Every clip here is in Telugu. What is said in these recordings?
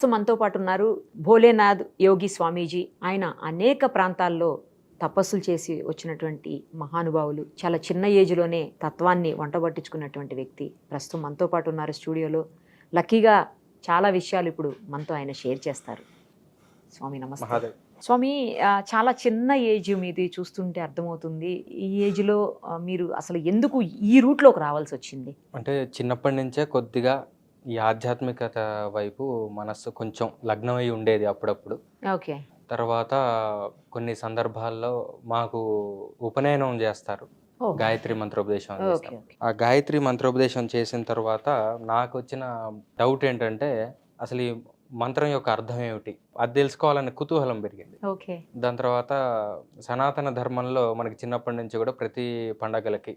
మనతో పాటు ఉన్నారు భోలేనాథ్ యోగి స్వామీజీ. ఆయన అనేక ప్రాంతాల్లో తపస్సులు చేసి వచ్చినటువంటి మహానుభావులు. చాలా చిన్న ఏజ్‌లోనే తత్వాన్ని వంటబట్టించుకున్నటువంటి వ్యక్తి. ప్రస్తుతం మనతో పాటు ఉన్నారు స్టూడియోలో. లక్కీగా చాలా విషయాలు ఇప్పుడు మనతో ఆయన షేర్ చేస్తారు. స్వామి నమస్తే. మహాదేవ్. స్వామి చాలా చిన్న ఏజ్ మీది చూస్తుంటే అర్థమవుతుంది. ఈ ఏజ్‌లో మీరు అసలు ఎందుకు ఈ రూట్‌లోకి రావాల్సొచ్చింది? అంటే చిన్నప్పటి నుంచే కొద్దిగా ఈ ఆధ్యాత్మికత వైపు మనస్సు కొంచెం లగ్నమై ఉండేది అప్పుడప్పుడు. ఓకే. తర్వాత కొన్ని సందర్భాల్లో మాకు ఉపనయనం చేస్తారు. ఓహ్! గాయత్రి మంత్రోపదేశం ఓకే. చేస్తాం. ఓకే. ఆ గాయత్రి మంత్రోపదేశం చేసిన తర్వాత నాకొచ్చిన డౌట్ ఏంటంటే అసలు ఈ మంత్రం యొక్క అర్థం ఏమిటి? అది తెలుసుకోవాలనే కుతూహలం పెరిగింది. ఓకే. దాని తర్వాత సనాతన ధర్మంలో మనకి చిన్నప్పటి నుంచి కూడా ప్రతి పండగలకి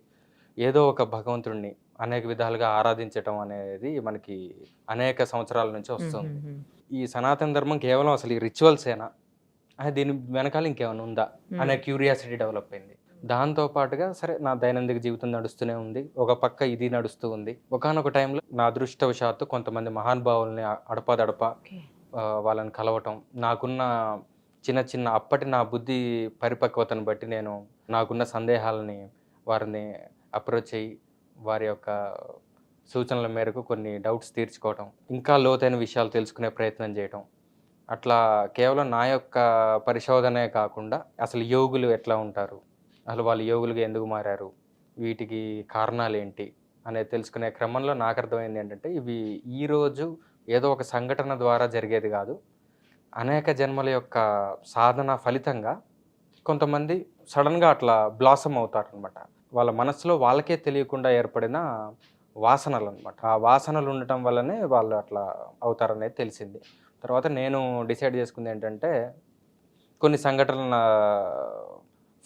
ఏదో ఒక భగవంతుడిని అనేక విధాలుగా ఆరాధించటం అనేది మనకి అనేక సంవత్సరాల నుంచి వస్తుంది. హుహుహు. ఈ సనాతన ధర్మం కేవలం అసలు ఈ రిచువల్సేనా, దీని వెనకాల ఇంకేమైనా ఉందా అనే క్యూరియాసిటీ డెవలప్ అయింది. దాంతో పాటుగా సరే నా దైనందిక జీవితం నడుస్తూనే ఉంది, ఒక పక్క ఇది నడుస్తూ ఉంది. ఒకానొక టైంలో నా అదృష్టవశాత్తు కొంతమంది మహానుభావుల్ని అడపాదడపా ఓకే. వాళ్ళని కలవటం, నాకున్న చిన్న చిన్న అప్పటి నా బుద్ధి పరిపక్వతను బట్టి నేను నాకున్న సందేహాలని వారిని అప్రోచ్ అయ్యి వారి యొక్క సూచనల మేరకు కొన్ని డౌట్స్ తీర్చుకోవటం, ఇంకా లోతైన విషయాలు తెలుసుకునే ప్రయత్నం చేయటం. అట్లా కేవలం నా యొక్క పరిశోధనే కాకుండా అసలు యోగులు ఎట్లా ఉంటారు, అసలు వాళ్ళు యోగులుగా ఎందుకు మారారు, వీటికి కారణాలు ఏంటి అనేది తెలుసుకునే క్రమంలో నాకు అర్థమైంది ఏంటంటే ఇవి ఈరోజు ఏదో ఒక సంఘటన ద్వారా జరిగేది కాదు. అనేక జన్మల యొక్క సాధన ఫలితంగా కొంతమంది సడన్గా అట్లా బ్లాసమ్ అవుతారనమాట. వాళ్ళ మనసులో వాళ్ళకే తెలియకుండా ఏర్పడిన వాసనలు అనమాట. ఆ వాసనలు ఉండటం వల్లనే వాళ్ళు అట్లా అవుతారనేది తెలిసింది. తర్వాత నేను డిసైడ్ చేసుకుంది ఏంటంటే కొన్ని సంఘటనల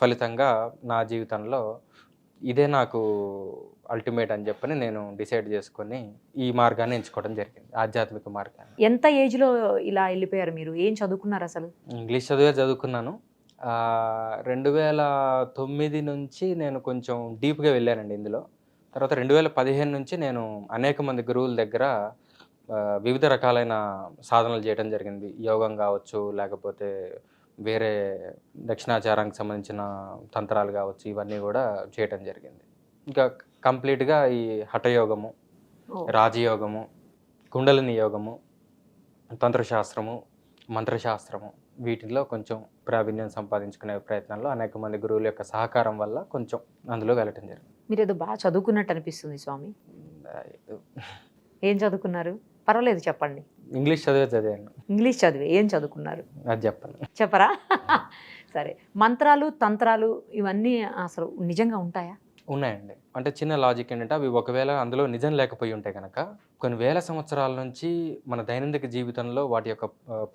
ఫలితంగా నా జీవితంలో ఇదే నాకు అల్టిమేట్ అని చెప్పని నేను డిసైడ్ చేసుకొని ఈ మార్గాన్ని ఎంచుకోవడం జరిగింది, ఆధ్యాత్మిక మార్గాన్ని. ఎంత ఏజ్‌లో ఇలా ఎళ్ళిపోయారు మీరు? ఏం చదువుకున్నారు అసలు? ఇంగ్లీష్ చదివే చదువుకున్నాను. 2009 నుంచి నేను కొంచెం డీప్గా వెళ్ళానండి ఇందులో. తర్వాత 2015 నుంచి నేను అనేక మంది గురువుల దగ్గర వివిధ రకాలైన సాధనలు చేయడం జరిగింది. యోగం కావచ్చు, లేకపోతే వేరే దక్షిణాచారానికి సంబంధించిన తంత్రాలు కావచ్చు, ఇవన్నీ కూడా చేయటం జరిగింది. ఇంకా కంప్లీట్గా ఈ హఠయోగము, ఓహ్! రాజయోగము, కుండలిని యోగము, తంత్రశాస్త్రము, మంత్రశాస్త్రము, వీటిల్లో కొంచెం ప్రావీణ్యం సంపాదించుకునే ప్రయత్నంలో అనేక మంది గురువుల యొక్క సహకారం వల్ల కొంచెం అందులో వెళ్ళటం జరిగింది. మీరేదో బాగా చదువుకున్నట్టు అనిపిస్తుంది స్వామి. ఆ, ఏం చదువుకున్నారు? పర్వాలేదు చెప్పండి. ఇంగ్లీష్ చదివాను. ఇంగ్లీష్ చదివే. ఏం చదువుకున్నారు? అది చెప్పను. చెప్పరా? సరే. మంత్రాలు, తంత్రాలు ఇవన్నీ అసలు నిజంగా ఉంటాయా? ఉన్నాయండి. అంటే చిన్న లాజిక్ ఏంటంటే అవి ఒకవేళ అందులో నిజం లేకపోయి ఉంటే కనుక కొన్ని వేల సంవత్సరాల నుంచి మన దైనందిక జీవితంలో వాటి యొక్క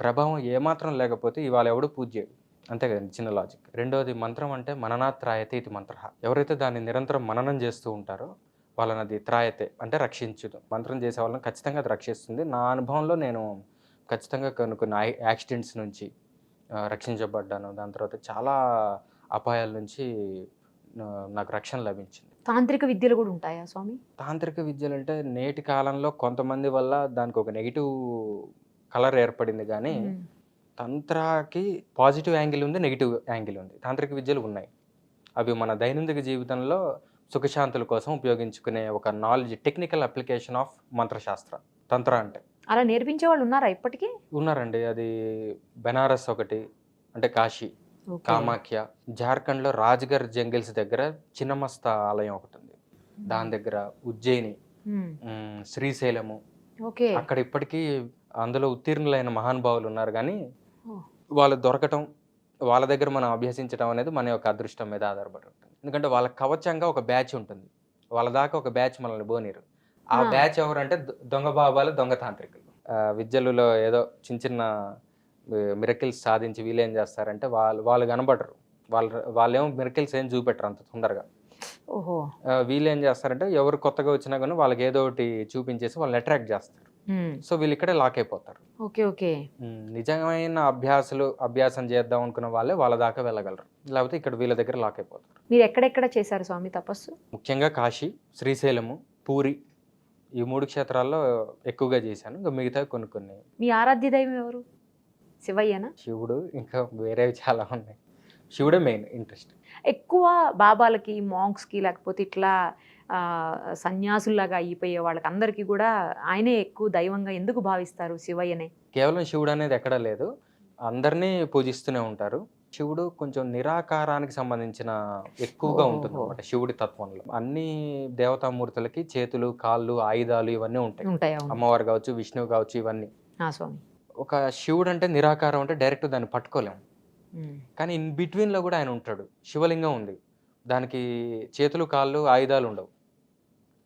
ప్రభావం ఏమాత్రం లేకపోతే ఇవాళ ఎవడు పూజ చేయడు. అంతే కదండి, చిన్న లాజిక్. రెండోది, మంత్రం అంటే మననాత్ త్రాయతే ఇది మంత్ర. ఎవరైతే దాన్ని నిరంతరం మననం చేస్తూ ఉంటారో వాళ్ళని అది త్రాయతే అంటే రక్షించుదు. మంత్రం చేసే వాళ్ళని ఖచ్చితంగా అది రక్షిస్తుంది. నా అనుభవంలో నేను ఖచ్చితంగా కొన్ని యాక్సిడెంట్స్ నుంచి రక్షించబడ్డాను. దాని తర్వాత చాలా అపాయాల నుంచి నాకు రక్షణ లభించింది. తాంత్రిక విద్యలు కూడా ఉంటాయా స్వామి? తాంత్రిక విద్యలు అంటే నేటి కాలంలో కొంతమంది వల్ల దానికి ఒక నెగిటివ్ కలర్ ఏర్పడింది, కానీ తంత్రాకి పాజిటివ్ యాంగిల్ ఉంది, నెగిటివ్ యాంగిల్ ఉంది. తాంత్రిక విద్యలు ఉన్నాయి. అవి మన దైనందిక జీవితంలో సుఖశాంతుల కోసం ఉపయోగించుకునే ఒక నాలెడ్జ్, టెక్నికల్ అప్లికేషన్ ఆఫ్ మంత్రశాస్త్ర తంత్ర అంటే. అలా నేర్పించే వాళ్ళు ఉన్నారా ఇప్పటికీ? ఉన్నారండి. అది బెనారస్ ఒకటి, అంటే కాశీ, ఓకే. కామాఖ్య, జార్ఖండ్లో రాజ్గర్ జంగిల్స్ దగ్గర చిన్నమస్తా ఆలయం ఒకటి ఉంది, దాని దగ్గర ఉజ్జయిని, శ్రీశైలము, ఓకే. అక్కడ ఇప్పటికీ అందులో ఉత్తీర్ణులైన మహానుభావులు ఉన్నారు. కానీ ఓహ్! వాళ్ళు దొరకటం, వాళ్ళ దగ్గర మనం అభ్యసించడం అనేది మన యొక్క అదృష్టం మీద ఆధారపడి ఉంటుంది. ఎందుకంటే వాళ్ళ కవచంగా ఒక బ్యాచ్ ఉంటుంది, వాళ్ళ దాకా ఒక బ్యాచ్ మనల్ని పోనీరు. ఆ బ్యాచ్ ఎవరంటే దొంగ బాబాలు, దొంగ తాంత్రికులు. విద్యలలో ఏదో చిన్న చిన్న మిరకిల్స్ సాధించి వీళ్ళు ఏం చేస్తారంటే వాళ్ళు కనబడరు. వాళ్ళేమో మిరకిల్స్ ఏం చూపెట్టరు అంత తొందరగా. ఓహో! వీళ్ళు ఏం చేస్తారంటే ఎవరు కొత్తగా వచ్చినా కానీ వాళ్ళకి ఏదో ఒకటి చూపించేసి వాళ్ళని అట్రాక్ట్ చేస్తారు. సో వీళ్ళు ఇక్కడే లాక్ అయిపోతారు. ఓకే. ఓకే. నిజమైన అభ్యాసం చేద్దాం అనుకున్న వాళ్ళే వాళ్ళ దాకా వెళ్ళగలరు, లేకపోతే ఇక్కడ వీళ్ళ దగ్గర లాక్ అయిపోతారు. మీరు ఎక్కడెక్కడ చేశారు స్వామి తపస్సు? ముఖ్యంగా కాశీ, శ్రీశైలము, పూరి, ఈ 3 క్షేత్రాల్లో ఎక్కువగా చేశాను. ఇంకా మిగతావి కొన్ని కొన్ని. మీ ఆరాధ్య దైవం ఎవరు? శివయ్యనా? శివుడు, ఇంకా వేరేవి చాలా ఉన్నాయి. శివుడే మెయిన్ ఇంట్రెస్ట్. ఎక్కువ బాబాలకి, మాంక్స్‌కి లేకపోతే ఇట్లా సన్యాసుల్లాగా అయిపోయే వాళ్ళకి అందరికీ కూడా ఆయనే ఎక్కువ దైవంగా ఎందుకు భావిస్తారు శివయ్యనే? కేవలం శివుడు అనేది ఎక్కడా లేదు. అందరినీ పూజిస్తూనే ఉంటారు. శివుడు కొంచెం నిరాకారానికి సంబంధించిన ఎక్కువగా ఓహోహో! ఉంటుందన్నమాట శివుడి తత్వంలో. అన్ని దేవతామూర్తులకి చేతులు, కాళ్ళు, ఆయుధాలు ఇవన్నీ ఉంటాయి. ఉంటాయి. అవును. అమ్మవారు కావచ్చు, విష్ణువు కావచ్చు ఇవన్నీ. ఆ! స్వామి. ఒక శివుడు అంటే నిరాకారం అంటే డైరెక్ట్ దాన్ని పట్టుకోలేం. హ్మ్. కానీ ఇన్ బిట్వీన్‌లో కూడా ఆయన ఉంటాడు. శివలింగం ఉంది. దానికి చేతులు, కాళ్ళు, ఆయుధాలు ఉండవు.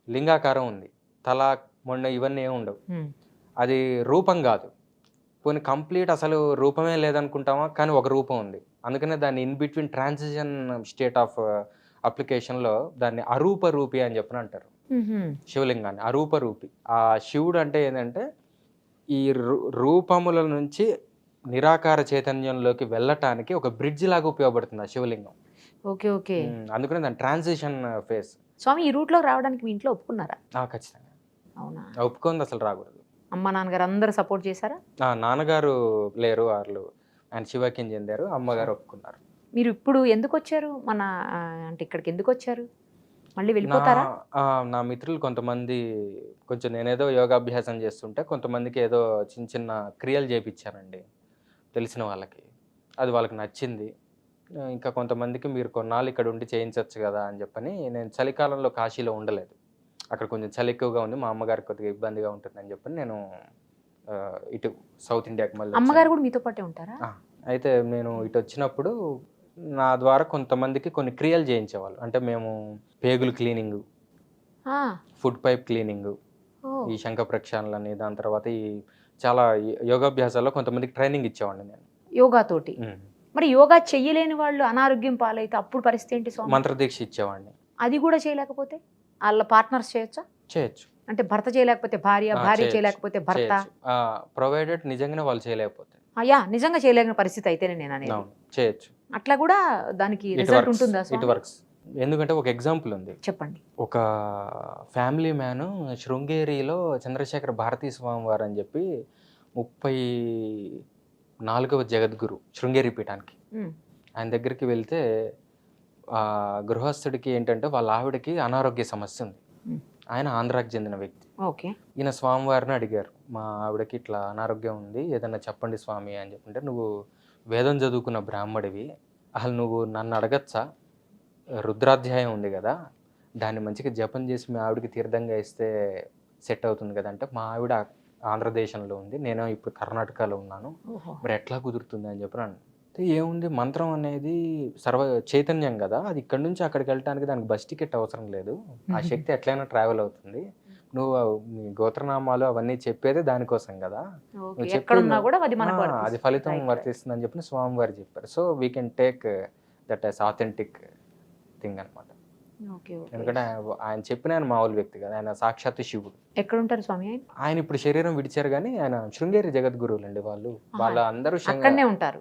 లింగాకారం ఉంది. తల, మొండెం ఇవన్నీ ఏమి ఉండవు. హ్మ్. అది రూపం కాదు. పోనీ కంప్లీట్ అసలు రూపమే లేదనుకుంటామా? కానీ ఒక రూపం ఉంది. అందుకనే దాన్ని in between transition state of అప్లికేషన్‌లో దాన్ని అరూప రూపి అని చెప్పని అంటారు. హుహు. శివలింగాన్ని అరూప రూపి. ఆ శివుడు అంటే ఏందంటే ఈ రూపముల నుంచి నిరాకార చైతన్యంలోకి వెళ్ళటానికి ఒక బ్రిడ్జ్ లాగా ఉపయోగపడుతుంది ఆ శివలింగం. ఓకే. ఓకే. అందుకనే దాని ట్రాన్సిషన్ ఫేస్. స్వామి ఈ రూట్‌లో రావడానికి మీ ఇంట్లో ఒప్పుకున్నారా? ఖచ్చితంగా. అవునా? ఒప్పుకుంది అసలు రాకూడదు. అమ్మ, నాన్నగారు అందరూ సపోర్ట్ చేశారా? నాన్నగారు లేరు. వాళ్ళు ఆయన శివకి చెందారు. అమ్మగారు ఒప్పుకున్నారు. మీరు ఇప్పుడు ఎందుకొచ్చారు? మన అంటే ఇక్కడికి ఎందుకొచ్చారు? మళ్ళీ వెళ్ళిపోతారా? నా మిత్రులు కొంతమంది కొంచెం నేనేదో యోగాభ్యాసం చేస్తుంటే కొంతమందికి ఏదో చిన్న చిన్న క్రియలు చేపిచ్చానండి తెలిసిన వాళ్ళకి. అది వాళ్ళకి నచ్చింది. ఇంకా కొంతమందికి మీరు కొన్నాళ్ళు ఇక్కడ ఉండి చేయించొచ్చు కదా అని చెప్పని నేను చలికాలంలో కాశీలో ఉండలేదు. అక్కడ కొంచెం చలి ఎక్కువగా ఉంది. మా అమ్మగారికి కొద్దిగా ఇబ్బందిగా ఉంటుందని చెప్పని నేను ఇటు సౌత్ ఇండియాకి మళ్ళీ అమ్మగారు వచ్చాను. కూడా మీతో పాటే ఉంటారా? అయితే నేను ఇటు వచ్చినప్పుడు నా ద్వారా కొంతమందికి కొన్ని క్రియలు చేయించేవాళ్ళు. అంటే మేము పేగులు క్లీనింగు, ఆ! ఫుడ్ పైప్ క్లీనింగు, ఓహ్! ఈ శంఖ ప్రక్షాళనని, దాని తర్వాత ఈ చాలా యోగాభ్యాసాల్లో కొంతమందికి ట్రైనింగ్ ఇచ్చేవాడిని నేను. యోగా తోటి. మరి యోగా చెయ్యలేని వాళ్ళు అనారోగ్యం పాలైతే అప్పుడు పరిస్థితి ఏంటి స్వామి? మంత్రదీక్ష ఇచ్చేవాడిని. అది కూడా చేయలేకపోతే? ఆళ్ళ పార్ట్నర్స్ చేయొచ్చా? చేయొచ్చు. అంటే భర్త చేయలేకపోతే భార్య, భార్య చేయొచ్చు. చేయలేకపోతే భర్త. ప్రొవైడెడ్ నిజంగానే వాళ్ళు చేయలేకపోతే. నిజంగా చేయలేని పరిస్థితి అయితేనే నేను అనేది. అవును, చేయొచ్చు. అట్లా కూడా దానికి ఇట్ రిజల్ట్ వర్క్స్. ఉంటుందా ఇట్ స్వామి? వర్క్స్. ఎందుకంటే ఒక ఎగ్జాంపుల్ ఉంది. చెప్పండి. ఒక ఫ్యామిలీ మ్యాన్ శృంగేరిలో చంద్రశేఖర భారతీ స్వామి వారు అని చెప్పి 34వ జగద్గురు శృంగేరి పీఠానికి. హ్మ్. ఆయన దగ్గరికి వెళ్తే గృహస్థుడికి ఏంటంటే వాళ్ళ ఆవిడకి అనారోగ్య సమస్య ఉంది. హ్మ్. ఆయన ఆంధ్రాకి చెందిన వ్యక్తి. ఓకే. ఈయన స్వామివారిని అడిగారు, మా ఆవిడకి ఇట్లా అనారోగ్యం ఉంది, ఏదన్నా చెప్పండి స్వామి అని చెప్పుంటే, నువ్వు వేదం చదువుకున్న బ్రాహ్మడివి, అసలు నువ్వు నన్ను అడగచ్చా? రుద్రాధ్యాయం ఉంది కదా, దాన్ని మంచిగా జపం చేసి మీ ఆవిడకి తీర్థంగా ఇస్తే సెట్ అవుతుంది కదా అంటే, మా ఆవిడ ఆంధ్రదేశంలో ఉంది, నేను ఇప్పుడు కర్ణాటకలో ఉన్నాను, ఓహో. మరి ఎట్లా కుదురుతుంది అని చెప్పి ఏముంది, మంత్రం అనేది సర్వ చైతన్యం కదా, అది ఇక్కడ నుంచి అక్కడికి వెళ్ళటానికి దానికి బస్ టికెట్ అవసరం లేదు, ఆ శక్తి ఎట్లయినా ట్రావెల్ అవుతుంది, నువ్వు నీ గోత్రనామాలు అవన్నీ చెప్పేదే దానికోసం కదా, ఓకే. నువ్వు ఎక్కడున్నా చెప్పేది కూడా అది మనకు అది వర్తిస్తుంది. ఫలితం రైట్, రైట్. వర్తిస్తుంది అని చెప్పి స్వామివారు చెప్పారు. So we can take that as authentic thing అనమాట. ఓకే. ఓకే. ఎందుకంటే ఆయన చెప్పిన ఆయన మామూలు వ్యక్తి కదా, ఆయన సాక్షాత్తు శివుడు. ఎక్కడుంటారు స్వామి ఆయన? ఆయన ఇప్పుడు శరీరం విడిచారు కానీ ఆయన శృంగేరి జగద్గురువులు అండి వాళ్ళు. వాళ్ళ అందరూ అక్కడనే ఉంటారు.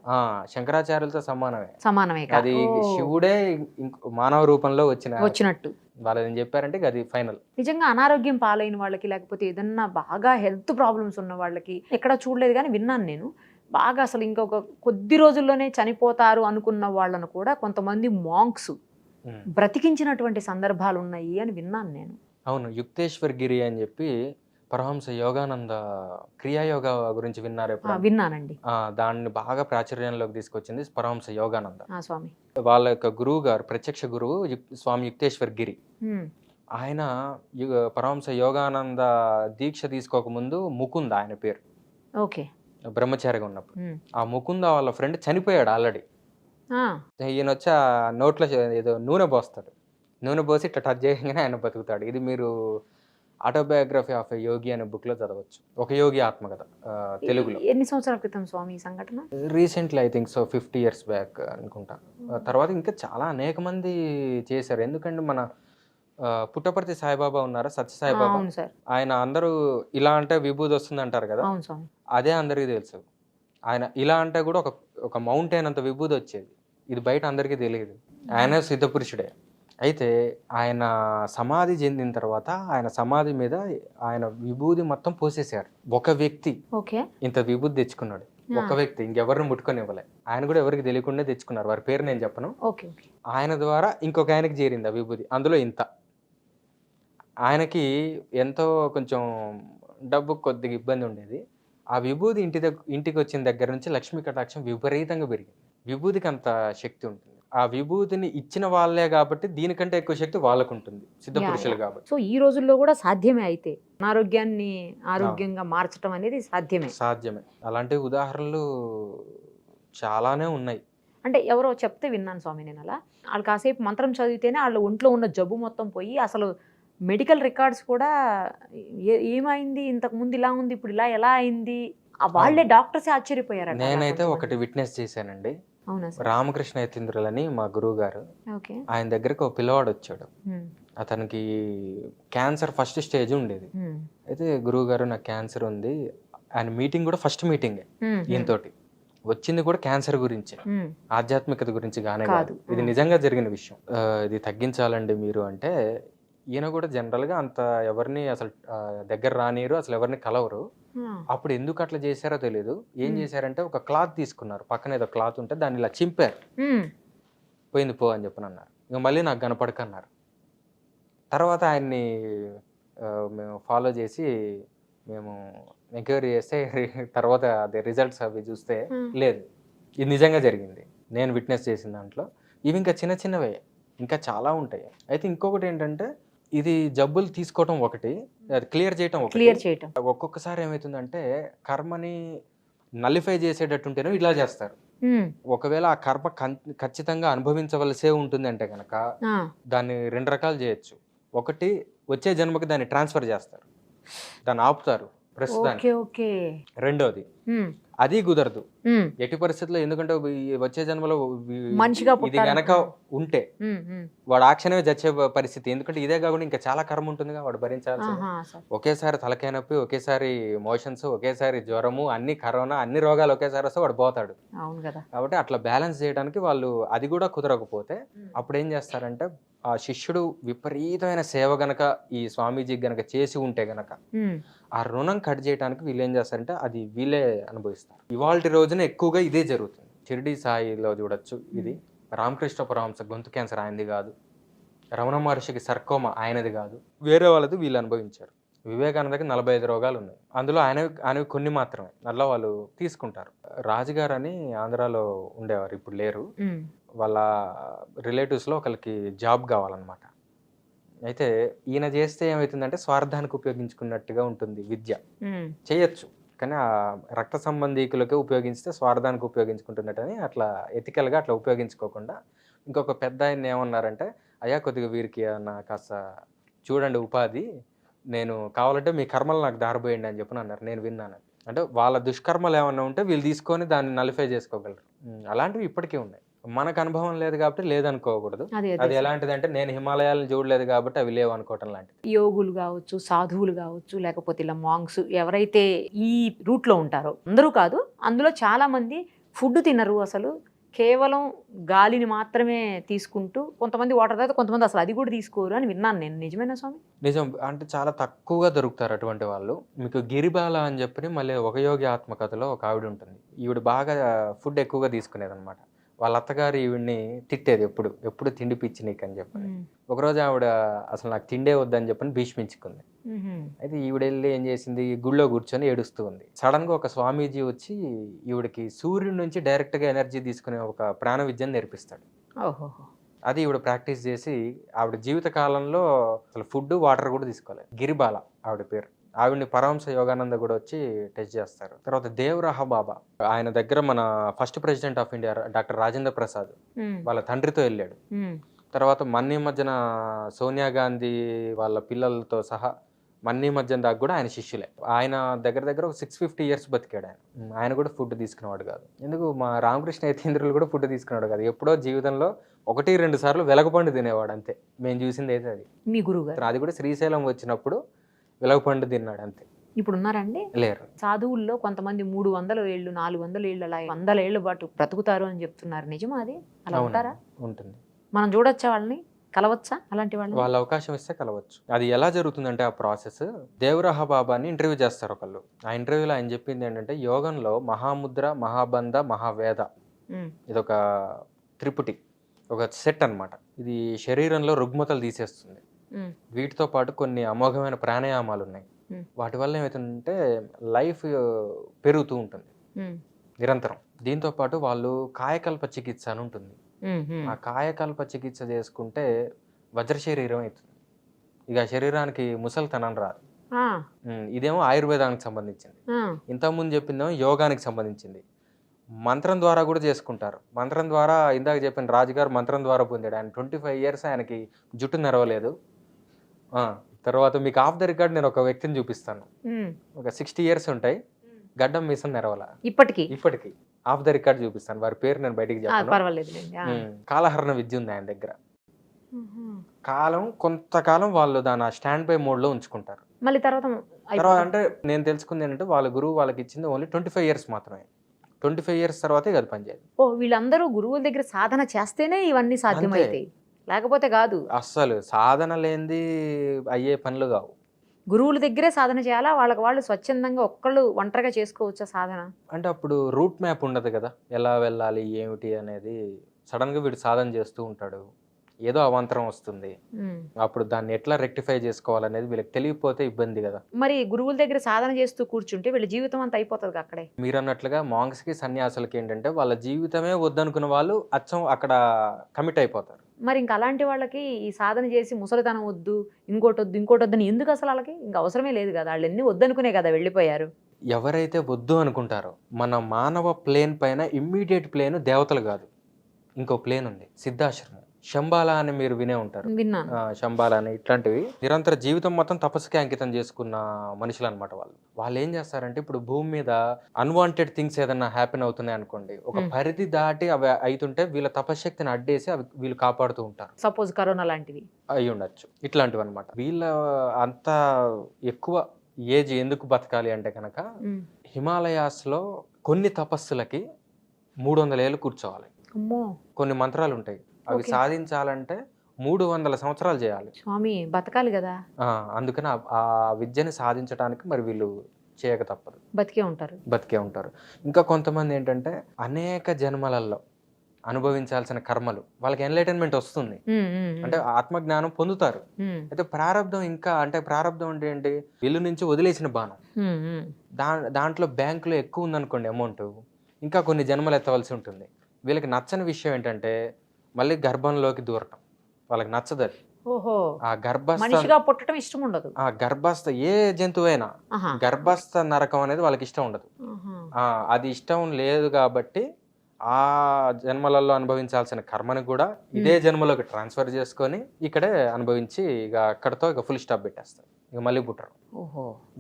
శంకరాచార్యులతో సమానమే. సమానమే కాదు. అది శివుడే మానవ రూపంలో వచ్చినట్టు. వాళ్ళు ఏం చెప్పారంటే అది ఫైనల్. నిజంగా అనారోగ్యం పాలైన వాళ్ళకి లేకపోతే ఏదన్నా బాగా హెల్త్ ప్రాబ్లమ్స్ ఉన్న వాళ్ళకి ఎక్కడ చూడలేదు కానీ విన్నాను నేను. బాగా అసలు ఇంకొక కొద్ది రోజుల్లోనే చనిపోతారు అనుకున్న వాళ్ళను కూడా కొంతమంది మాంక్స్ బ్రతికించినటువంటి సందర్భాలు ఉన్నాయి అని విన్నాను నేను. అవును, యుక్తేశ్వర్ గిరి అని చెప్పి పరమహంస యోగానంద క్రియాయోగా గురించి విన్నారు ఎప్పుడు? విన్నానండి. దాన్ని బాగా ప్రాచుర్యంలోకి తీసుకొచ్చింది పరమహంస యోగానంద. స్వామి వాళ్ళ యొక్క గురువు గారు, ప్రత్యక్ష గురువు స్వామి యుక్తేశ్వర్ గిరి. ఆయన పరమహంస యోగానంద దీక్ష తీసుకోకముందు ముకుంద ఆయన పేరు. ఓకే. బ్రహ్మచారిగా ఉన్నప్పుడు ఆ ముకుంద వాళ్ళ ఫ్రెండ్ చనిపోయాడు ఆల్రెడీ. ఈయన వచ్చి ఆ నోట్లో ఏదో నూనె పోస్తాడు, నూనె పోసి ఇట్లా టచ్ చేయగానే ఆయన బతుకుతాడు. ఇది మీరు ఆటోబయోగ్రఫీ ఆఫ్ ఎ యోగి అనే బుక్ లో చదవచ్చు. ఒక యోగి ఆత్మకథ, తెలుగులో. ఎన్ని సంవత్సరాల క్రితం స్వామి ఈ సంఘటన? Recently I think so 50 years back అనుకుంటా. తర్వాత ఇంకా చాలా అనేక మంది చేశారు. ఎందుకంటే మన పుట్టపర్తి సాయిబాబా ఉన్నారా, సత్యసాయిబాబా, ఆయన అందరూ ఇలా అంటే విభూది వస్తుంది అంటారు కదా, అదే అందరికీ తెలుసు. ఆయన ఇలా అంటే కూడా ఒక మౌంటైన్ అంత విభూది వచ్చేది, ఇది బయట అందరికీ తెలియదు. ఆయన సిద్ధపురుషుడే. అయితే ఆయన సమాధి చెందిన తర్వాత ఆయన సమాధి మీద ఆయన విభూది మొత్తం పోసేశారు. ఒక వ్యక్తి ఓకే. ఇంత విభూది తెచ్చుకున్నాడు. ఒక వ్యక్తి ఇంకెవరిని ముట్టుకొని ఇవ్వలే. ఆయన కూడా ఎవరికి తెలియకుండా తెచ్చుకున్నారు. వారి పేరు నేను చెప్పను. ఓకే. ఓకే. ఆయన ద్వారా ఇంకొక ఆయనకి చేరింది ఆ విభూది. అందులో ఇంత. ఆయనకి ఎంతో కొంచెం డబ్బు కొద్దిగా ఇబ్బంది ఉండేది. ఆ విభూది ఇంటికి వచ్చిన దగ్గర నుంచి లక్ష్మీ కటాక్షం విపరీతంగా పెరిగింది. విభూదికి అంత శక్తి ఉంటుంది. ఆ విభూతిని ఇచ్చిన వాళ్ళే కాబట్టి దీనికంటే ఎక్కువ శక్తి వాళ్ళకు ఉంటుంది, సిద్ధ పురుషులు కాబట్టి. సో ఈ రోజుల్లో కూడా సాధ్యమే అయితే అనారోగ్యాన్ని ఆరోగ్యంగా మార్చడం అనేది సాధ్యమే. అలాంటి ఉదాహరణలు చాలానే ఉన్నాయి. అంటే ఎవరో చెప్తే విన్నాను స్వామి నేను అలా. వాళ్ళు కాసేపు మంత్రం చదివితేనే వాళ్ళ ఒంట్లో ఉన్న జబ్బు మొత్తం పోయి అసలు మెడికల్ రికార్డ్స్ కూడా ఏమైంది, ఇంతకు ముందు ఇలా ఉంది, ఇప్పుడు ఇలా ఎలా అయింది, వాళ్ళే డాక్టర్సే ఆశ్చర్యపోయారు. నేనైతే ఒకటి విట్నెస్ చేశానండి. అవునా? రామకృష్ణ యతీంద్రులని మా గురువు గారు, ఓకే. ఆయన దగ్గరకు ఒక పిల్లవాడు వచ్చాడు. అతనికి క్యాన్సర్ ఫస్ట్ స్టేజ్ ఉండేది. అయితే గురువు గారు నాకు క్యాన్సర్ ఉంది, ఆయన మీటింగ్ కూడా ఫస్ట్ మీటింగే ఈయనతోటి వచ్చింది కూడా క్యాన్సర్ గురించి, ఆధ్యాత్మికత గురించి గానే కాదు. ఇది నిజంగా జరిగిన విషయం. ఇది తగ్గించాలండి మీరు అంటే, ఈయన కూడా జనరల్గా అంత ఎవరిని అసలు దగ్గర రానియరు, అసలు ఎవరిని కలవరు. అప్పుడు ఎందుకు అట్లా చేశారో తెలియదు. ఏం చేశారంటే ఒక క్లాత్ తీసుకున్నారు, పక్కన ఏదో క్లాత్ ఉంటే దాన్ని ఇలా చింపారు. పోయింది పో అని చెప్పని అన్నారు. ఇక మళ్ళీ నాకు కనపడకన్నారు. తర్వాత ఆయన్ని మేము ఫాలో చేసి మేము ఎంక్వైరీ చేస్తే తర్వాత అదే రిజల్ట్స్ అవి చూస్తే లేదు, ఇది నిజంగా జరిగింది. నేను విట్నెస్ చేసిన దాంట్లో ఇవి ఇంకా చిన్న చిన్నవే, ఇంకా చాలా ఉంటాయి. అయితే ఇంకొకటి ఏంటంటే, ఇది జబ్బులు తీసుకోవటం ఒకటి, అది క్లియర్ చేయటం ఒకటి. ఒక్కొక్కసారి ఏమవుతుందంటే కర్మని నలిఫై చేసేటట్టుంటేనే ఇలా చేస్తారు. ఒకవేళ ఆ కర్మ ఖచ్చితంగా అనుభవించవలసే ఉంటుంది అంటే కనుక దాన్ని 2 రకాలు చేయొచ్చు. ఒకటి, వచ్చే జన్మకి దాన్ని ట్రాన్స్ఫర్ చేస్తారు, దాన్ని ఆపుతారు ప్రస్తుతానికి. రెండోది, అది కుదరదు ఎట్టి పరిస్థితుల్లో. ఎందుకంటే వచ్చే జన్మలో ఇది గనక ఉంటే వాడు ఆ క్షణమే చచ్చే పరిస్థితి. ఎందుకంటే ఇదే కాకుండా ఇంకా చాలా కర్మ ఉంటుందిగా వాడు భరించాల్సింది. ఒకేసారి తలకాయ నొప్పి, ఒకేసారి మోషన్స్, ఒకేసారి జ్వరము, అన్ని కరోనా, అన్ని రోగాలు ఒకేసారి వస్తే వాడు పోతాడు. కాబట్టి అట్లా బ్యాలెన్స్ చేయడానికి వాళ్ళు, అది కూడా కుదరకపోతే అప్పుడు ఏం చేస్తారంటే, ఆ శిష్యుడు విపరీతమైన సేవ గనక ఈ స్వామీజీ గనక చేసి ఉంటే గనక ఆ రుణం కట్ చేయడానికి వీళ్ళు ఏం చేస్తారంటే అది వీళ్ళే అనుభవిస్తారు. ఇవాళ రోజున ఎక్కువగా ఇదే జరుగుతుంది. షిరిడి సాయిలో చూడొచ్చు. ఇది రామకృష్ణ పరమహంస గొంతు క్యాన్సర్ ఆయనది కాదు, రమణ మహర్షికి సర్కోమా ఆయనది కాదు, వేరే వాళ్ళది వీళ్ళు అనుభవించారు. వివేకానందకి 45 రోగాలు ఉన్నాయి, అందులో ఆయనవి కొన్ని మాత్రమే అలా వాళ్ళు తీసుకుంటారు. రాజుగారు అని ఆంధ్రాలో ఉండేవారు, ఇప్పుడు లేరు. వాళ్ళ రిలేటివ్స్లో ఒకరికి జాబ్ కావాలన్నమాట. అయితే ఈయన చేస్తే ఏమవుతుందంటే స్వార్థానికి ఉపయోగించుకున్నట్టుగా ఉంటుంది విద్య. చేయొచ్చు, కానీ ఆ రక్త సంబంధీకులకే ఉపయోగిస్తే స్వార్థానికి ఉపయోగించుకుంటున్నట్టని అట్లా ఎథికల్గా అట్లా ఉపయోగించుకోకుండా ఇంకొక పెద్ద ఆయన ఏమన్నారంటే, అయ్యా కొద్దిగా వీరికి కాస్త చూడండి ఉపాధి, నేను కావాలంటే మీ కర్మలు నాకు దారిపోయండి అని చెప్పని అన్నారు. నేను విన్నాను. అంటే వాళ్ళ దుష్కర్మలు ఏమన్నా ఉంటే వీళ్ళు తీసుకొని దాన్ని నలిఫై చేసుకోగలరు. అలాంటివి ఇప్పటికీ ఉన్నాయి. మనకు అనుభవం లేదు కాబట్టి లేదనుకోకూడదు. అది ఎలాంటిది అంటే, నేను హిమాలయాలను చూడలేదు కాబట్టి అవి లేవు అనుకోవటం లాంటిది. యోగులు కావచ్చు, సాధువులు కావచ్చు, లేకపోతే ఇలా మాంగ్స్ ఎవరైతే ఈ రూట్లో ఉంటారో అందరూ కాదు, అందులో చాలా మంది ఫుడ్ తినరు, అసలు కేవలం గాలిని మాత్రమే తీసుకుంటూ, కొంతమంది వాటర్ తాగితే కొంతమంది అసలు అది కూడా తీసుకోరు అని విన్నాను నేను. నిజమేనా స్వామి? నిజం. అంటే చాలా తక్కువగా దొరుకుతారు అటువంటి వాళ్ళు. మీకు గిరిబాల అని చెప్పి మళ్ళీ ఒక యోగి ఆత్మకథలో ఒక ఆవిడ ఉంటుంది. ఈవిడ బాగా ఫుడ్ ఎక్కువగా తీసుకునేది అనమాట. వాళ్ళ అత్తగారు ఈవిడ్ని తిట్టేది, ఎప్పుడు తిండి పిచ్చి నీకు అని చెప్పని. ఒకరోజు ఆవిడ అసలు నాకు తిండే వద్దని చెప్పని భీష్మించుకుంది. అయితే ఈవిడ వెళ్ళి ఏం చేసింది, గుళ్ళో కూర్చొని ఏడుస్తూ ఉంది. సడన్ గా ఒక స్వామీజీ వచ్చి ఈవిడకి సూర్యుడి నుంచి డైరెక్ట్ గా ఎనర్జీ తీసుకునే ఒక ప్రాణ విద్యను నేర్పిస్తాడు. అది ఈవిడ ప్రాక్టీస్ చేసి ఆవిడ జీవిత కాలంలో అసలు ఫుడ్ వాటర్ కూడా తీసుకోలేదు. గిరిబాల ఆవిడ పేరు. ఆవిడ్ని పరమహంస యోగానంద కూడా వచ్చి టెస్ట్ చేస్తారు. తర్వాత దేవరాహ బాబా, ఆయన దగ్గర మన first president of India doctor Rajendra Prasad వాళ్ళ తండ్రితో వెళ్ళాడు. తర్వాత మన్నీ మధ్యన సోనియా గాంధీ వాళ్ళ పిల్లలతో సహా మన్నీ మధ్యన దాకా కూడా ఆయన శిష్యులే. ఆయన దగ్గర ఒక 650 years బతికాడు ఆయన. ఆయన కూడా ఫుడ్ తీసుకునేవాడు కాదు. ఎందుకు మా రామకృష్ణ యతీంద్రులు కూడా ఫుడ్ తీసుకునేవాడు కాదు. ఎప్పుడో జీవితంలో 1-2 సార్లు వెలగపండు తినేవాడు అంతే. మేము చూసింది అయితే అది. మీ గురువు గారు అది కూడా శ్రీశైలం వచ్చినప్పుడు వెలగపండు తిన్నాడు అంతే. ఇప్పుడు ఉన్నారండి? లేరు. సాధువుల్లో కొంతమంది 300 ఏళ్ళు 400 ఏళ్ళు అలా 100 ఏళ్ళ పాటు బ్రతుకుతారు అని చెప్తున్నారు. నిజమా అది? అలా ఉంటారా? ఉంటుంది. మనం చూడొచ్చా వాళ్ళని? కలవచ్చా అలాంటి వాళ్ళు? వాళ్ళ అవకాశం ఇస్తే కలవచ్చు. అది ఎలా జరుగుతుందంటే ఆ ప్రాసెస్, దేవరహ బాబాని ఇంటర్వ్యూ చేస్తారు ఒకళ్ళు. ఆ ఇంటర్వ్యూలో ఆయన చెప్పింది ఏంటంటే, యోగంలో మహాముద్ర, మహాబంధ, మహావేద ఇదొక త్రిపుటి, ఒక సెట్ అన్నమాట. ఇది శరీరంలో రుగ్మతలు తీసేస్తుంది. వీటితో పాటు కొన్ని అమోఘమైన ప్రాణాయామాలు ఉన్నాయి. వాటి వల్ల ఏమవుతుందంటే లైఫ్ పెరుగుతూ ఉంటుంది నిరంతరం. దీంతో పాటు వాళ్ళు కాయకల్ప చికిత్స అని ఉంటుంది. ఆ కాయకల్ప చికిత్స చేసుకుంటే వజ్ర శరీరం అవుతుంది. ఇక శరీరానికి ముసలితనం రాదు. ఇదేమో ఆయుర్వేదానికి సంబంధించింది. ఇంతకుముందు చెప్పిందేమో యోగానికి సంబంధించింది. మంత్రం ద్వారా కూడా చేసుకుంటారు. మంత్రం ద్వారా ఇందాక చెప్పిన రాజుగారు మంత్రం ద్వారా పొందాడు. ఆయన 25 years ఆయనకి జుట్టు నెరవలేదు. తర్వాత మీకు ఆఫ్ ద రికార్డ్ నేను ఒక వ్యక్తిని చూపిస్తాను. ఒక 60 years ఉంటాయి, గడ్డం మీసం నెరవల. ఇప్పటికి ఆఫ్ ద రికార్డ్ చూపిస్తాను. వారి పేరు నేను బయటికి చెప్పను. కాలహరణ విద్య ఉంది ఆయన దగ్గర. కొంతకాలం వాళ్ళు దాని స్టాండ్ బై మోడ్ లో ఉంచుకుంటారు. మళ్ళీ తర్వాత అంటే నేను తెలుసుకుంది ఏంటంటే వాళ్ళ గురువు వాళ్ళకి ఇచ్చింది ఓన్లీ 25 years మాత్రమే. 25 years తర్వాతే అది పనిచేయదు. వీళ్ళందరూ గురువుల దగ్గర సాధన చేస్తేనే ఇవన్నీ సాధ్యమవుతాయి, లేకపోతే కాదు. అస్సలు సాధన లేనిది అయ్యే పనులు కావు. గురువుల దగ్గరే సాధన చేయాలా? వాళ్ళు స్వచ్ఛందంగా ఒక్కళ్ళు ఒంటరిగా చేసుకోవచ్చా సాధన? అంటే అప్పుడు రూట్ మ్యాప్ ఉండదు కదా, ఎలా వెళ్ళాలి ఏమిటి అనేది. సడన్ గా వీడు సాధన చేస్తూ ఉంటాడు, ఏదో అవాంతరం వస్తుంది. అప్పుడు దాన్ని ఎట్లా రెక్టిఫై చేసుకోవాలనేది వీళ్ళకి తెలియకపోతే ఇబ్బంది కదా. మరి గురువుల దగ్గర సాధన చేస్తూ కూర్చుంటే వీళ్ళ జీవితం అంతా అయిపోతుంది అక్కడే. మీరు అన్నట్లుగా మాంగ్స్ కి సన్యాసులకి ఏంటంటే వాళ్ళ జీవితమే వద్దనుకున్న వాళ్ళు అచ్చం అక్కడ కమిట్ అయిపోతారు. మరి ఇంకా అలాంటి వాళ్ళకి ఈ సాధన చేసి ముసలితనం వద్దు, ఇంకోటి వద్దని ఎందుకు అసలు? వాళ్ళకి ఇంకా అవసరమే లేదు కదా, వాళ్ళు ఎన్ని వద్దనుకునే కదా వెళ్ళిపోయారు. ఎవరైతే వద్దు అనుకుంటారో, మన మానవ ప్లేన్ పైన ఇమ్మీడియట్ ప్లేన్ దేవతలు కాదు, ఇంకో ప్లేన్ ఉంది, సిద్ధాశ్రమం. శంబాల అని మీరు వినే ఉంటారు. శంబాల అని ఇట్లాంటివి నిరంతర జీవితం మొత్తం తపస్సుకే అంకితం చేసుకున్న మనుషులు అనమాట. వాళ్ళు ఏం చేస్తారంటే, ఇప్పుడు భూమి మీద అన్వాంటెడ్ థింగ్స్ ఏదైనా హ్యాపెన్ అవుతున్నాయి అనుకోండి, ఒక పరిధి దాటి అవి అవుతుంటే వీళ్ళ తపశ్శక్తిని అడ్డేసి అవి వీళ్ళు కాపాడుతూ ఉంటారు. సపోజ్ కరోనా లాంటివి అయి ఉండొచ్చు, ఇట్లాంటివి అనమాట. వీళ్ళ అంత ఎక్కువ ఏజ్ ఎందుకు బతకాలి అంటే కనుక, హిమాలయాస్ లో కొన్ని తపస్సులకి 300 ఏళ్ళు కూర్చోవాలి. కొన్ని మంత్రాలు ఉంటాయి, అవి సాధించాలంటే 300 సంవత్సరాలు చేయాలి. స్వామి బతకాలి కదా. అందుకని ఆ విద్యని సాధించడానికి మరి వీళ్ళు చేయక తప్పదు, బతికే ఉంటారు. ఇంకా కొంతమంది ఏంటంటే అనేక జన్మలలో అనుభవించాల్సిన కర్మలు, వాళ్ళకి ఎన్లైటన్మెంట్ వస్తుంది, అంటే ఆత్మజ్ఞానం పొందుతారు. అయితే ప్రారంధం ప్రారంధం అంటే ఏంటి? వీళ్ళు నుంచి వదిలేసిన బాణం. దాంట్లో బ్యాంకులో ఎక్కువ ఉందనుకోండి అమౌంట్, ఇంకా కొన్ని జన్మలు ఎత్తవలసి ఉంటుంది. వీళ్ళకి నచ్చని విషయం ఏంటంటే మళ్ళీ గర్భంలోకి దూరటం, వాళ్ళకి నచ్చదు అది. ఆ పుట్టడం ఇష్టం ఉండదు. ఆ గర్భస్థ ఏ జంతువైనా గర్భస్థ నరకం అనేది వాళ్ళకి ఇష్టం ఉండదు. అది ఇష్టం లేదు కాబట్టి ఆ జన్మలలో అనుభవించాల్సిన కర్మని కూడా ఇదే జన్మలోకి ట్రాన్స్ఫర్ చేసుకొని ఇక్కడే అనుభవించి ఇక అక్కడతో ఇక ఫుల్ స్టాప్ పెట్టేస్తారు, ఇక మళ్ళీ పుట్టరు.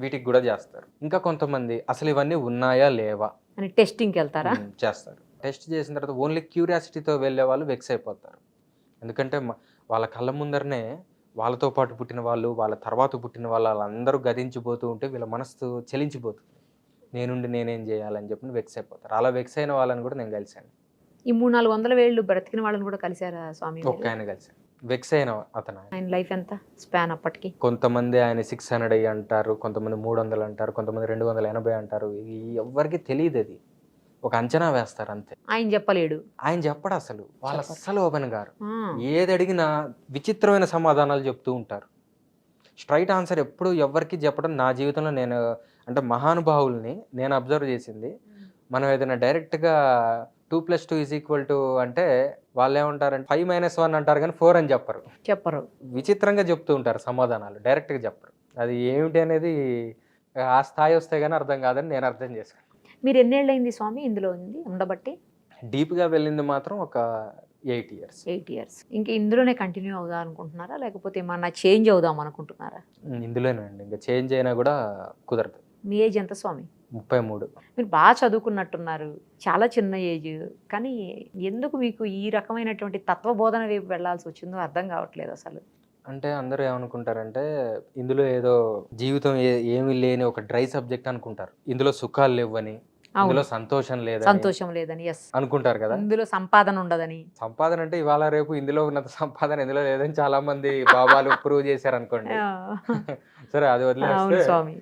వీటికి కూడా చేస్తారు. ఇంకా కొంతమంది అసలు ఇవన్నీ ఉన్నాయా లేవా అని టెస్టింగ్కి వెళ్తారా, చేస్తారు. టెస్ట్ చేసిన తర్వాత ఓన్లీ క్యూరియాసిటీతో వెళ్ళే వాళ్ళు వెక్స్ అయిపోతారు. ఎందుకంటే వాళ్ళ కళ్ళ ముందరనే వాళ్ళతో పాటు పుట్టిన వాళ్ళు, వాళ్ళ తర్వాత పుట్టిన వాళ్ళందరూ గతించిపోతూ ఉంటే వీళ్ళ మనసు చెలించిపోతుంది. నేనేం చేయాలని చెప్పి వెక్స్ అయిపోతారు. అలా వెక్స్ అయిన వాళ్ళని కూడా నేను కలిశాను. ఈ 300-400 ఏళ్ళు బ్రతికిన వాళ్ళని కూడా కలిశారా స్వామి? ఒక్క ఆయన కలిశాను, వెక్స్ అయిన అతను. ఆయన లైఫ్ ఎంత స్పాన్ అప్పటికి? కొంతమంది ఆయన 600 అంటారు, కొంతమంది 300 అంటారు, కొంతమంది 280 అంటారు. ఎవరికి తెలియదు, అది ఒక అంచనా వేస్తారు అంతే. ఆయన చెప్పలేడు, ఆయన చెప్పడు అసలు. వాళ్ళు అస్సలు ఓపెన్ గారు, ఏది అడిగినా విచిత్రమైన సమాధానాలు చెప్తూ ఉంటారు. స్ట్రైట్ ఆన్సర్ ఎప్పుడు ఎవరికి చెప్పడం నా జీవితంలో నేను అంటే మహానుభావుల్ని నేను అబ్జర్వ్ చేసింది, మనం ఏదైనా డైరెక్ట్గా 2+2 అంటే వాళ్ళు ఏమంటారంటే 5-1 అంటారు కానీ 4 అని చెప్పరు. విచిత్రంగా చెప్తూ ఉంటారు సమాధానాలు, డైరెక్ట్గా చెప్పరు. అది ఏమిటి అనేది ఆ స్థాయి వస్తే కానీ అర్థం కాదని నేను అర్థం చేసుకున్నాను. మీరు ఎన్నేళ్ళైంది స్వామి ఇందులో ఉండబట్టి? డీప్గా వెళ్ళింది మాత్రం ఒక 8 years. ఇంకా ఇందులోనే కంటిన్యూ అవుదాం అనుకుంటున్నారా, లేకపోతే ఏమన్నా చేంజ్ అవుదాం అనుకుంటున్నారా? ఇందులోనేనండి, ఇంకా చేంజ్ అయినా కూడా కుదరదు. మీ ఏజ్ ఎంత స్వామి? 33. మీరు బాగా చదువుకున్నట్టున్నారు, చాలా చిన్న ఏజ్, కానీ ఎందుకు మీకు ఈ రకమైనటువంటి తత్వబోధన వైపు వెళ్లాల్సి వచ్చిందో అర్థం కావట్లేదు అసలు. అంటే అందరూ ఏమనుకుంటారంటే ఇందులో ఏదో జీవితం ఏమీ లేని ఒక డ్రై సబ్జెక్ట్ అనుకుంటారు, ఇందులో సుఖాలు లేవని, ఇందులో సంతోషం లేదని సంతోషం లేదని, ఎస్, అనుకుంటారు కదా. ఇందులో సంపాదన ఉండదని. సంపాదన అంటే ఇవాళ రేపు ఇందులో ఉన్నంత సంపాదన ఇందులో లేదని చాలా మంది బాబాలు ప్రూవ్ చేశారు అనుకోండి. సరే అది వదిలేస్తే అవును స్వామి.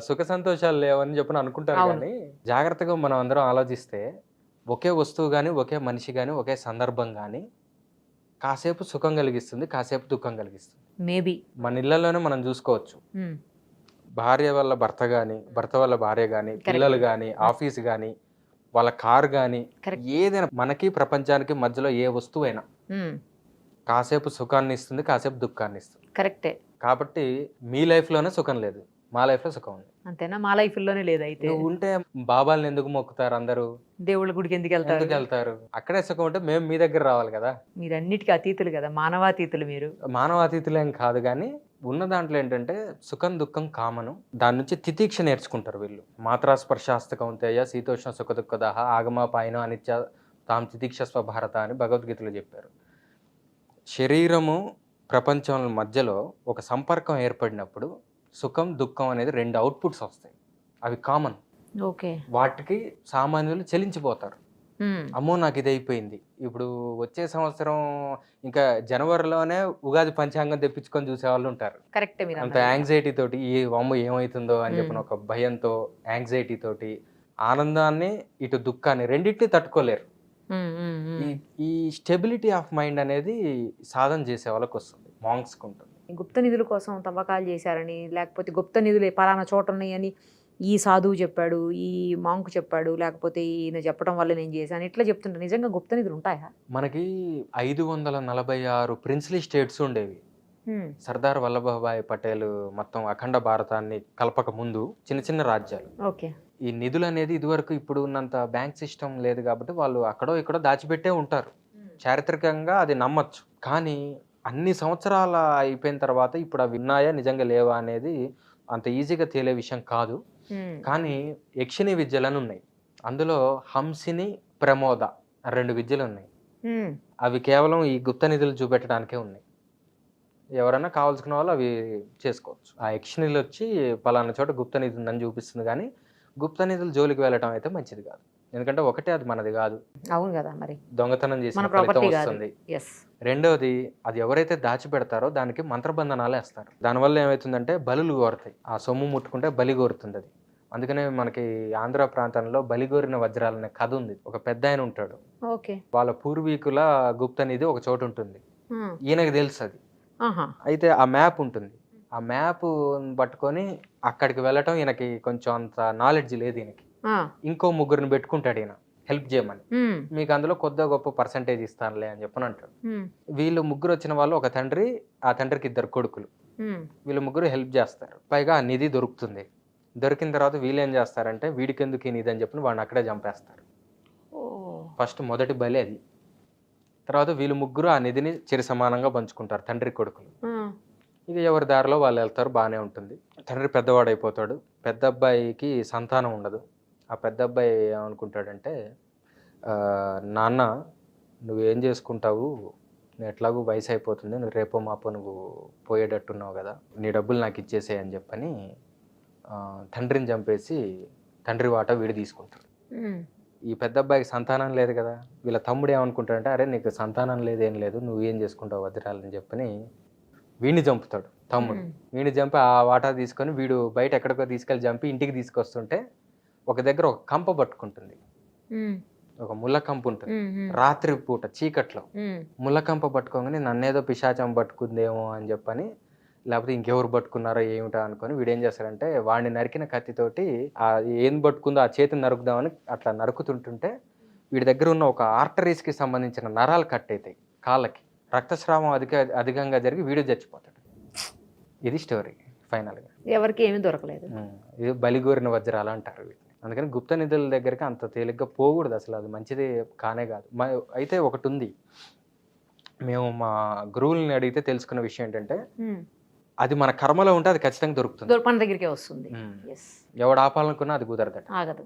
సుఖ సంతోషాలు లేవని చెప్పని అనుకుంటారు. అవును. కానీ జాగ్రత్తగా మనం అందరం ఆలోచిస్తే ఒకే వస్తువు కానీ, ఒకే మనిషి కానీ, ఒకే సందర్భం కానీ కాసేపు సుఖం కలిగిస్తుంది, కాసేపు దుఃఖం కలిగిస్తుంది. మేబీ మన ఇళ్లలోనే మనం చూసుకోవచ్చు. భార్య వల్ల భర్త కానీ, భర్త వల్ల భార్య కానీ, పిల్లలు కానీ, ఆఫీస్ కానీ, వాళ్ళ కార్ కానీ, ఏదైనా మనకి ప్రపంచానికి మధ్యలో ఏ వస్తువైనా కాసేపు సుఖాన్ని ఇస్తుంది, కాసేపు దుఃఖాన్ని ఇస్తుంది. కరెక్టే. కాబట్టి మీ లైఫ్లోనే సుఖం లేదు, మా లైఫ్లో సుఖం ఉంది. అంతేనా? మా లైఫ్లోనే లేదు. అయితే నువ్వు ఉంటే బాబాల్ని ఎందుకు మొక్కుతారు అందరూ? దేవుళ్ళ గుడికి ఎందుకు వెళ్తారు? అక్కడే సుఖం ఉంటే మేము మీ దగ్గర రావాలి కదా. మీరు అన్నిటికీ అతీతులు కదా, మానవాతీతులు. మీరు మానవాతీతులేం కాదు, కానీ ఉన్న దాంట్లో ఏంటంటే సుఖం దుఃఖం కామను. దాని నుంచి తితీక్ష నేర్చుకుంటారు వీళ్ళు. మాత్రా స్పర్శాస్త కౌంతేయ శీతోష్ణ సుఖ దుఃఖదాహ ఆగమాపాయనం అనిత్య తాం తితీక్ష స్వభారత అని భగవద్గీతలో చెప్పారు. శరీరము ప్రపంచం మధ్యలో ఒక సంపర్కం ఏర్పడినప్పుడు సుఖం దుఃఖం అనేది 2 అవుట్పుట్స్ వస్తాయి. అవి కామన్. ఓకే. వాటికి సామాన్యులు చెలించిపోతారు. అమ్మో నాకు ఇది అయిపోయింది, ఇప్పుడు వచ్చే సంవత్సరం ఇంకా జనవరిలోనే ఉగాది పంచాంగం తెప్పించుకొని చూసే వాళ్ళు ఉంటారు. కరెక్ట్. అంత యాంగ్జైటీ తోటి ఈ అమ్మ ఏమవుతుందో అని చెప్పిన ఒక భయంతో, యాంగ్జైటీ తోటి ఆనందాన్ని ఇటు దుఃఖాన్ని రెండింటిని తట్టుకోలేరు. ఈ స్టెబిలిటీ ఆఫ్ మైండ్ అనేది సాధన చేసే వాళ్ళకి వస్తుంది, మాంగ్స్కి ఉంటుంది. గుప్త నిధుల కోసం తవ్వకాలు చేశారని, లేకపోతే గుప్త నిధులు పలానా చోట ఉన్నాయని ఈ సాధువు చెప్పాడు, ఈ మాంకు చెప్పాడు, లేకపోతే ఈయన చెప్పడం వల్ల నేను చేశాను, ఇట్లా చెప్తుంటా. నిజంగా గుప్త నిధులు ఉంటాయా? మనకి 546 ప్రిన్స్లీ స్టేట్స్ ఉండేవి. సర్దార్ వల్లభాయ్ పటేల్ మొత్తం అఖండ భారతాన్ని కలపక ముందు చిన్న చిన్న రాజ్యాలు. ఓకే. ఈ నిధులు అనేది ఇదివరకు ఇప్పుడు ఉన్నంత బ్యాంక్ సిస్టమ్ లేదు కాబట్టి వాళ్ళు అక్కడో ఇక్కడో దాచిపెట్టే ఉంటారు. చారిత్రకంగా అది నమ్మచ్చు. కానీ అన్ని సంవత్సరాలు అయిపోయిన తర్వాత ఇప్పుడు అవి ఉన్నాయా నిజంగా లేవా అనేది అంత ఈజీగా తేలే విషయం కాదు. కానీ యక్షిణి విద్యలను ఉన్నాయి. అందులో హంసిని, ప్రమోద 2 విద్యలు ఉన్నాయి. అవి కేవలం ఈ గుప్త నిధులు చూపెట్టడానికే ఉన్నాయి. ఎవరైనా కావాల్సుకున్న వాళ్ళు అవి చేసుకోవచ్చు. ఆ యక్షిణిలు వచ్చి పలానా చోట గుప్త నిధి ఉందని చూపిస్తుంది, కానీ గుప్త నిధులు జోలికి వెళ్ళటం అయితే మంచిది కాదు. ఎందుకంటే ఒకటే అది మనది కాదు. అవును కదా, మరి దొంగతనం చేసిన ఫలితం వస్తుంది. రెండవది, అది ఎవరైతే దాచిపెడతారో దానికి మంత్రబంధనాలు వేస్తారు. దానివల్ల ఏమవుతుందంటే బలులు కోరుతాయి. ఆ సొమ్ము ముట్టుకుంటే బలి కోరుతుంది అది. అందుకనే మనకి ఆంధ్ర ప్రాంతంలో బలిగోరిన వజ్రాలు అనే కథ ఉంది. ఒక పెద్ద ఆయన ఉంటాడు, వాళ్ళ పూర్వీకుల గుప్త నిధి ఒక చోటు ఉంటుంది, ఈయనకు తెలుసు అది. అయితే ఆ మ్యాప్ ఉంటుంది, ఆ మ్యాప్ పట్టుకొని అక్కడికి వెళ్ళటం ఈయనకి కొంచెం అంత నాలెడ్జ్ లేదు. ఈయనకి ఇంకో 3 పెట్టుకుంటాడు ఈయన హెల్ప్ చేయమని. మీకు అందులో కొద్దిగా గొప్ప పర్సంటేజ్ ఇస్తానులే అని చెప్పని అంటాడు. వీళ్ళు 3 వచ్చిన వాళ్ళు ఒక తండ్రి, ఆ తండ్రికి 2 కొడుకులు. వీళ్ళు 3 హెల్ప్ చేస్తారు. పైగా ఆ నిధి దొరుకుతుంది. దొరికిన తర్వాత వీళ్ళు ఏం చేస్తారంటే వీడికి ఎందుకు ఈ నిధి అని చెప్పి వాడిని అక్కడే చంపేస్తారు. ఫస్ట్ మొదటి బలి అది. తర్వాత వీళ్ళు 3 ఆ నిధిని చిరు సమానంగా పంచుకుంటారు, తండ్రి కొడుకులు. ఇక ఎవరి దారిలో వాళ్ళు వెళ్తారు, బాగానే ఉంటుంది. తండ్రి పెద్దవాడైపోతాడు, పెద్ద అబ్బాయికి సంతానం ఉండదు. ఆ పెద్ద అబ్బాయి ఏమనుకుంటాడంటే, నాన్న నువ్వేం చేసుకుంటావు, నువ్వు ఎట్లాగూ వయసు అయిపోతుంది, నువ్వు రేపో మాపో నువ్వు పోయేటట్టున్నావు కదా, నీ డబ్బులు నాకు ఇచ్చేసేయ్ అని చెప్పని తండ్రిని చంపేసి తండ్రి వాటా వీడి తీసుకుంటాడు. ఈ పెద్ద అబ్బాయికి సంతానం లేదు కదా, వీళ్ళ తమ్ముడు ఏమనుకుంటాడంటే, అరే నీకు సంతానం లేదేం లేదు, నువ్వేం చేసుకుంటావు వదిరాలని చెప్పని వీడిని చంపుతాడు తమ్ముడు. వీడిని చంపి ఆ వాటా తీసుకొని వీడు బయట ఎక్కడికో తీసుకెళ్ళి చంపి ఇంటికి తీసుకొస్తుంటే ఒక దగ్గర ఒక కంప పట్టుకుంటుంది, ఒక ముళ్ళ కంప ఉంటుంది. రాత్రి పూట చీకట్లో ముళ్ళ కంప పట్టుకోగానే నన్నేదో పిశాచం పట్టుకుందేమో అని చెప్పని, లేకపోతే ఇంకెవరు పట్టుకున్నారో ఏమిటో అనుకొని వీడేం చేస్తాడంటే వాడిని నరికిన కత్తితోటి ఆ ఏం పట్టుకుందో ఆ చేతిని నరుకుదామని అట్లా నరుకుతుంటుంటే వీడి దగ్గర ఉన్న ఒక ఆర్టరీస్కి సంబంధించిన నరాలు కట్ అవుతాయి కాళ్ళకి. రక్తస్రావం అధికంగా జరిగి వీడు చచ్చిపోతాడు. ఇది స్టోరీ. ఫైనల్గా ఎవరికి ఏమీ దొరకలేదు. ఇది బలిగోరిన వజ్రాలు అంటారు వీటిని. అందుకని గుప్త నిధుల దగ్గరికి అంత తేలిగ్గా పోకూడదు అసలు, అది మంచిది కానే కాదు. అయితే ఒకటి ఉంది, మేము మా గురువుల్ని అడిగితే తెలుసుకున్న విషయం ఏంటంటే, అది మన కర్మలో ఉంటే అది ఖచ్చితంగా దొరుకుతుంది, మన దగ్గరికే వస్తుంది. ఎవడు ఆపాలనుకున్నా అది కుదరదట. ఆగదు.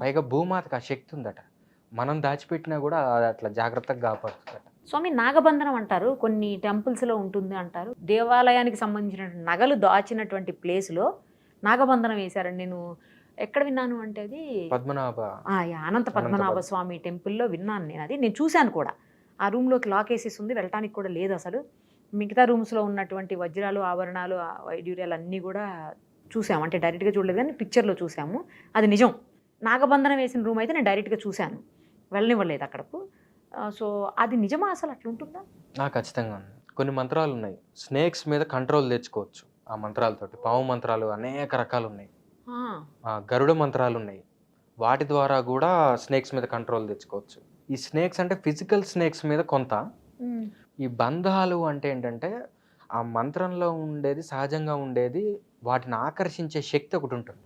పైగా భూమాతకు ఆ శక్తి ఉందట, మనం దాచిపెట్టినా కూడా అది అట్లా జాగ్రత్తగా కాపాడుతుందట. స్వామి, నాగబంధనం అంటారు, కొన్ని టెంపుల్స్లో ఉంటుంది అంటారు. దేవాలయానికి సంబంధించిన నగలు దాచినటువంటి ప్లేస్లో నాగబంధనం వేశారని నేను ఎక్కడ విన్నాను అంటే అది పద్మనాభ అనంత పద్మనాభ స్వామి టెంపుల్లో విన్నాను నేను. అది నేను చూశాను కూడా. ఆ రూమ్లోకి లాక్ వేసేసి ఉంది, వెళ్ళటానికి కూడా లేదు అసలు. మిగతా రూమ్స్లో ఉన్నటువంటి వజ్రాలు, ఆభరణాలు, వైడ్యూర్యాలు అన్నీ కూడా చూసాము. అంటే డైరెక్ట్గా చూడలేదు కానీ పిక్చర్లో చూసాము. అది నిజం. నాగబంధనం వేసిన రూమ్ అయితే నేను డైరెక్ట్గా చూశాను, వెళ్ళనివ్వలేదు అక్కడకు. సో అది నిజమా అసలు, అట్లా ఉంటుందా? ఖచ్చితంగా ఉంది. కొన్ని మంత్రాలు ఉన్నాయి, స్నేక్స్ మీద కంట్రోల్ తెచ్చుకోవచ్చు ఆ మంత్రాలతోటి. పాము మంత్రాలు అనేక రకాలు ఉన్నాయి, గరుడ మంత్రాలు ఉన్నాయి, వాటి ద్వారా కూడా స్నేక్స్ మీద కంట్రోల్ తెచ్చుకోవచ్చు. ఈ స్నేక్స్ అంటే ఫిజికల్ స్నేక్స్ మీద కొంత, ఈ బంధాలు అంటే ఏంటంటే ఆ మంత్రంలో ఉండేది, సహజంగా ఉండేది, వాటిని ఆకర్షించే శక్తి ఒకటి ఉంటుంది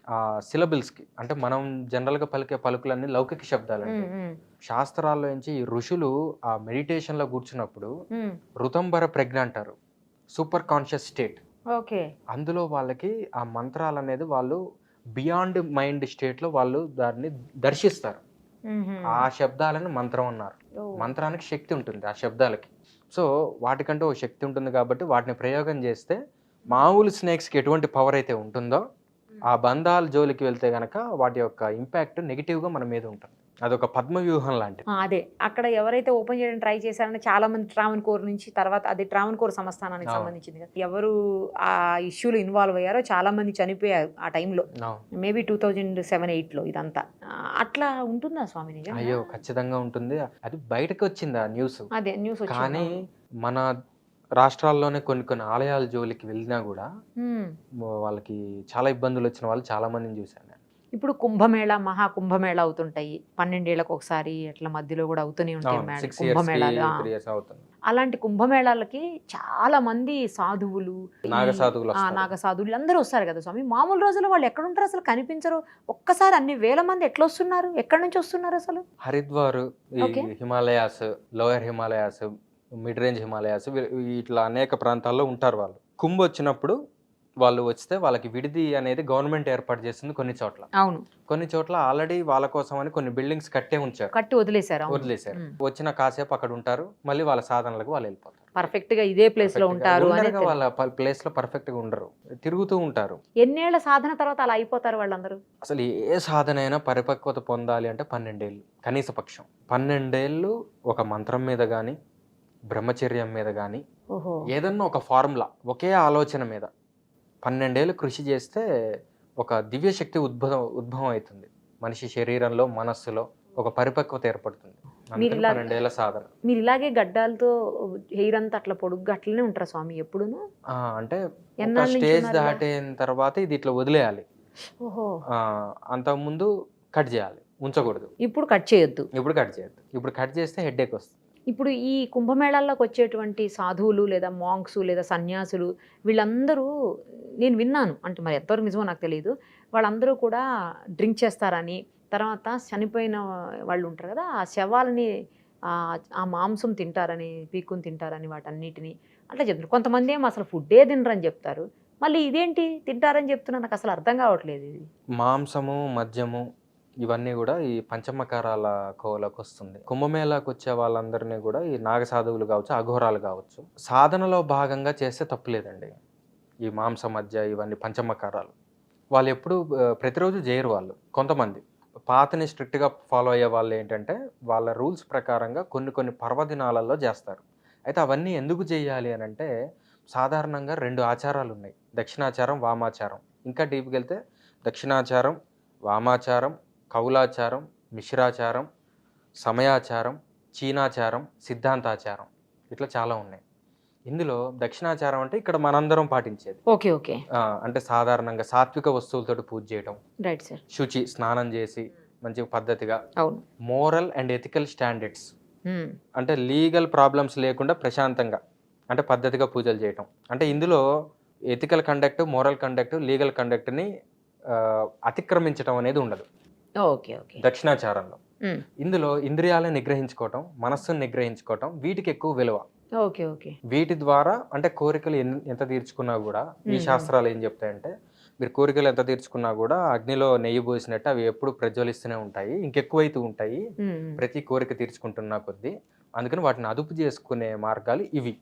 ఆ సిలబుల్స్కి. అంటే మనం జనరల్గా పలికే పలుకులన్నీ లౌకిక శబ్దాలు. శాస్త్రాల్లో నుంచి ఈ ఋషులు ఆ మెడిటేషన్లో కూర్చున్నప్పుడు ఋతంబర ప్రజ్ఞ అంటారు, సూపర్ కాన్షియస్ స్టేట్. ఓకే. అందులో వాళ్ళకి ఆ మంత్రాలు అనేది వాళ్ళు బియాండ్ మైండ్ స్టేట్లో వాళ్ళు దాన్ని దర్శిస్తారు. ఆ శబ్దాలను మంత్రం అన్నారు. మంత్రానికి శక్తి ఉంటుంది ఆ శబ్దాలకి. సో వాటికంటూ ఓ శక్తి ఉంటుంది కాబట్టి వాటిని ప్రయోగం చేస్తే మామూలు స్నేక్స్కి ఎటువంటి పవర్ అయితే ఉంటుందో ఆ బంధాల జోలికి వెళ్తే గనక వాటి యొక్క ఇంపాక్ట్ నెగిటివ్గా మన మీద ఉంటుంది. అదొక పద్మ వ్యూహం లాంటిది. అదే అక్కడ ఎవరైతే ఓపెన్ చేయడానికి ట్రై చేశారని చాలా మంది ట్రావెన్కోర్ నుంచి, తర్వాత అది ట్రావెన్కోర్ సంస్థానానికి సంబంధించింది కదా, ఎవరు ఆ ఇష్యూలో ఇన్వాల్వ్ అయ్యారో చాలా మంది చనిపోయారు ఆ టైంలో. మేబీ 2007-8లో ఇదంతా. అట్లా ఉంటుందా స్వామి నిజంగా? అయ్యో ఖచ్చితంగా ఉంటుంది. అది బయటకు వచ్చింది ఆ న్యూస్. అదే న్యూస్. కానీ మన రాష్ట్రాల్లోనే కొన్ని కొన్ని ఆలయాల జోలికి వెళ్ళినా కూడా వాళ్ళకి చాలా ఇబ్బందులు వచ్చిన వాళ్ళు చాలా మందిని చూశాను. ఇప్పుడు కుంభమేళ, మహాకుంభమేళ అవుతుంటాయి 12 ఏళ్లకు ఒకసారి, అట్లా మధ్యలో కూడా అవుతూనే ఉంటాయి కుంభమేళాలు. అలాంటి కుంభమేళాలకి చాలా మంది సాధువులు, నాగసాధువులు అందరూ వస్తారు కదా స్వామి. మామూలు రోజుల్లో వాళ్ళు ఎక్కడ ఉంటారు అసలు, కనిపించరు. ఒక్కసారి అన్ని వేల మంది ఎట్లా వస్తున్నారు, ఎక్కడి నుంచి వస్తున్నారు అసలు? Haridwar, Himalayas, lower Himalayas, mid range Himalayas, ఇట్లా అనేక ప్రాంతాల్లో ఉంటారు వాళ్ళు. కుంభ వచ్చినప్పుడు వాళ్ళు వస్తే వాళ్ళకి విడిది అనేది గవర్నమెంట్ ఏర్పాటు చేస్తుంది కొన్ని చోట్ల. అవును, కొన్ని చోట్ల ఆల్రెడీ వాళ్ళ కోసం అని కొన్ని బిల్డింగ్స్ కట్టే ఉంచారు, కట్టి వదిలేశారు. వచ్చిన కాసేపు అక్కడ ఉంటారు, మళ్ళీ వాళ్ళ సాధనలకు వాళ్ళు వెళ్ళిపోతారు. పర్ఫెక్ట్ గా ఇదే ప్లేస్ లో ఉంటారు, వాళ్ళ ప్లేస్ లో పర్ఫెక్ట్ గా ఉండరు, తిరుగుతూ ఉంటారు. ఎన్నేళ్ల సాధన తర్వాత అలా అయిపోతారు వాళ్ళందరూ? అసలు ఏ సాధన అయినా పరిపక్వత పొందాలి అంటే 12 ఏళ్ళు కనీస పక్షం. 12 ఏళ్ళు ఒక మంత్రం మీద కానీ, బ్రహ్మచర్యం మీద కానీ, ఏదన్నా ఒక ఫార్ములా, ఒకే ఆలోచన మీద 12 ఏళ్ళు కృషి చేస్తే ఒక దివ్య శక్తి ఉద్భవం అవుతుంది మనిషి శరీరంలో, మనస్సులో ఒక పరిపక్వత ఏర్పడుతుంది. 12 ఏళ్ళ సాధన. మీరు ఇలాగే గడ్డాలతో హెయిర్ అంతా అట్లా పొడుగ్గా అట్లనే ఉంటారా స్వామి ఎప్పుడును? అంటే స్టేజ్ దాటిన తర్వాత ఇది ఇట్లా వదిలేయాలి. అంతకుముందు కట్ చేయాలి, ఉంచకూడదు. ఇప్పుడు కట్ చేయొద్దు. ఇప్పుడు కట్ చేస్తే హెడ్ఏక్ వస్తుంది. ఇప్పుడు ఈ కుంభమేళాల్లోకి వచ్చేటువంటి సాధువులు లేదా మాంక్స్ లేదా సన్యాసులు వీళ్ళందరూ నేను విన్నాను, అంటే మరి ఎంతవరకు నిజమో నాకు తెలియదు, వాళ్ళందరూ కూడా డ్రింక్ చేస్తారని, తర్వాత చనిపోయిన వాళ్ళు ఉంటారు కదా ఆ శవాలని ఆ మాంసం తింటారని, పీక్కుని తింటారని, వాటన్నిటిని అట్లా చెప్తారు. కొంతమంది ఏమో అసలు ఫుడ్డే తినరని చెప్తారు. మళ్ళీ ఇదేంటి తింటారని చెప్తున్నా, నాకు అసలు అర్థం కావట్లేదు. ఇది మాంసము, మద్యము ఇవన్నీ కూడా ఈ పంచమకారాల కోవలోకి వస్తుంది. కుంభమేళాకు వచ్చే వాళ్ళందరినీ కూడా ఈ నాగ సాధువులు కావచ్చు, అఘోరాలు కావచ్చు, సాధనలో భాగంగా చేస్తే తప్పులేదండి. ఈ మాంస మధ్య ఇవన్నీ పంచమకారాలు వాళ్ళు ఎప్పుడు ప్రతిరోజు చేయరు. వాళ్ళు కొంతమంది పాతని స్ట్రిక్ట్గా ఫాలో అయ్యే వాళ్ళు ఏంటంటే వాళ్ళ రూల్స్ ప్రకారంగా కొన్ని పర్వదినాలలో చేస్తారు. అయితే అవన్నీ ఎందుకు చేయాలి అని అంటే సాధారణంగా 2 ఆచారాలు ఉన్నాయి, దక్షిణాచారం, వామాచారం. ఇంకా డీప్కి వెళ్తే దక్షిణాచారం, వామాచారం, కౌలాచారం, మిశ్రాచారం, సమయాచారం, చీనాచారం, సిద్ధాంతాచారం, ఇట్లా చాలా ఉన్నాయి. ఇందులో దక్షిణాచారం అంటే ఇక్కడ మనందరం పాటించేది. ఓకే. అంటే సాధారణంగా సాత్విక వస్తువులతో పూజ చేయడం, రైట్ సార్, శుచి స్నానం చేసి మంచి పద్ధతిగా, మోరల్ అండ్ ఎథికల్ స్టాండర్డ్స్, అంటే లీగల్ ప్రాబ్లమ్స్ లేకుండా ప్రశాంతంగా అంటే పద్ధతిగా పూజలు చేయటం. అంటే ఇందులో ethical conduct, moral conduct, legal కండక్ట్ని అతిక్రమించడం అనేది ఉండదు దక్షిణాచారంలో. ఇందులో ఇంద్రియాలను నిగ్రహించుకోవటం, మనస్సును నిగ్రహించుకోవటం, వీటికి ఎక్కువ విలువ. వీటి ద్వారా అంటే కోరికలు ఎంత తీర్చుకున్నా కూడా ఈ శాస్త్రాలు ఏం చెప్తాయంటే మీరు కోరికలు ఎంత తీర్చుకున్నా కూడా అగ్నిలో నెయ్యి పోసినట్టు అవి ఎప్పుడు ప్రజ్వలిస్తూనే ఉంటాయి, ఇంకెక్కువైతూ ఉంటాయి ప్రతి కోరిక తీర్చుకుంటున్నా కొద్దీ. అందుకని వాటిని అదుపు చేసుకునే మార్గాలు ఇవి.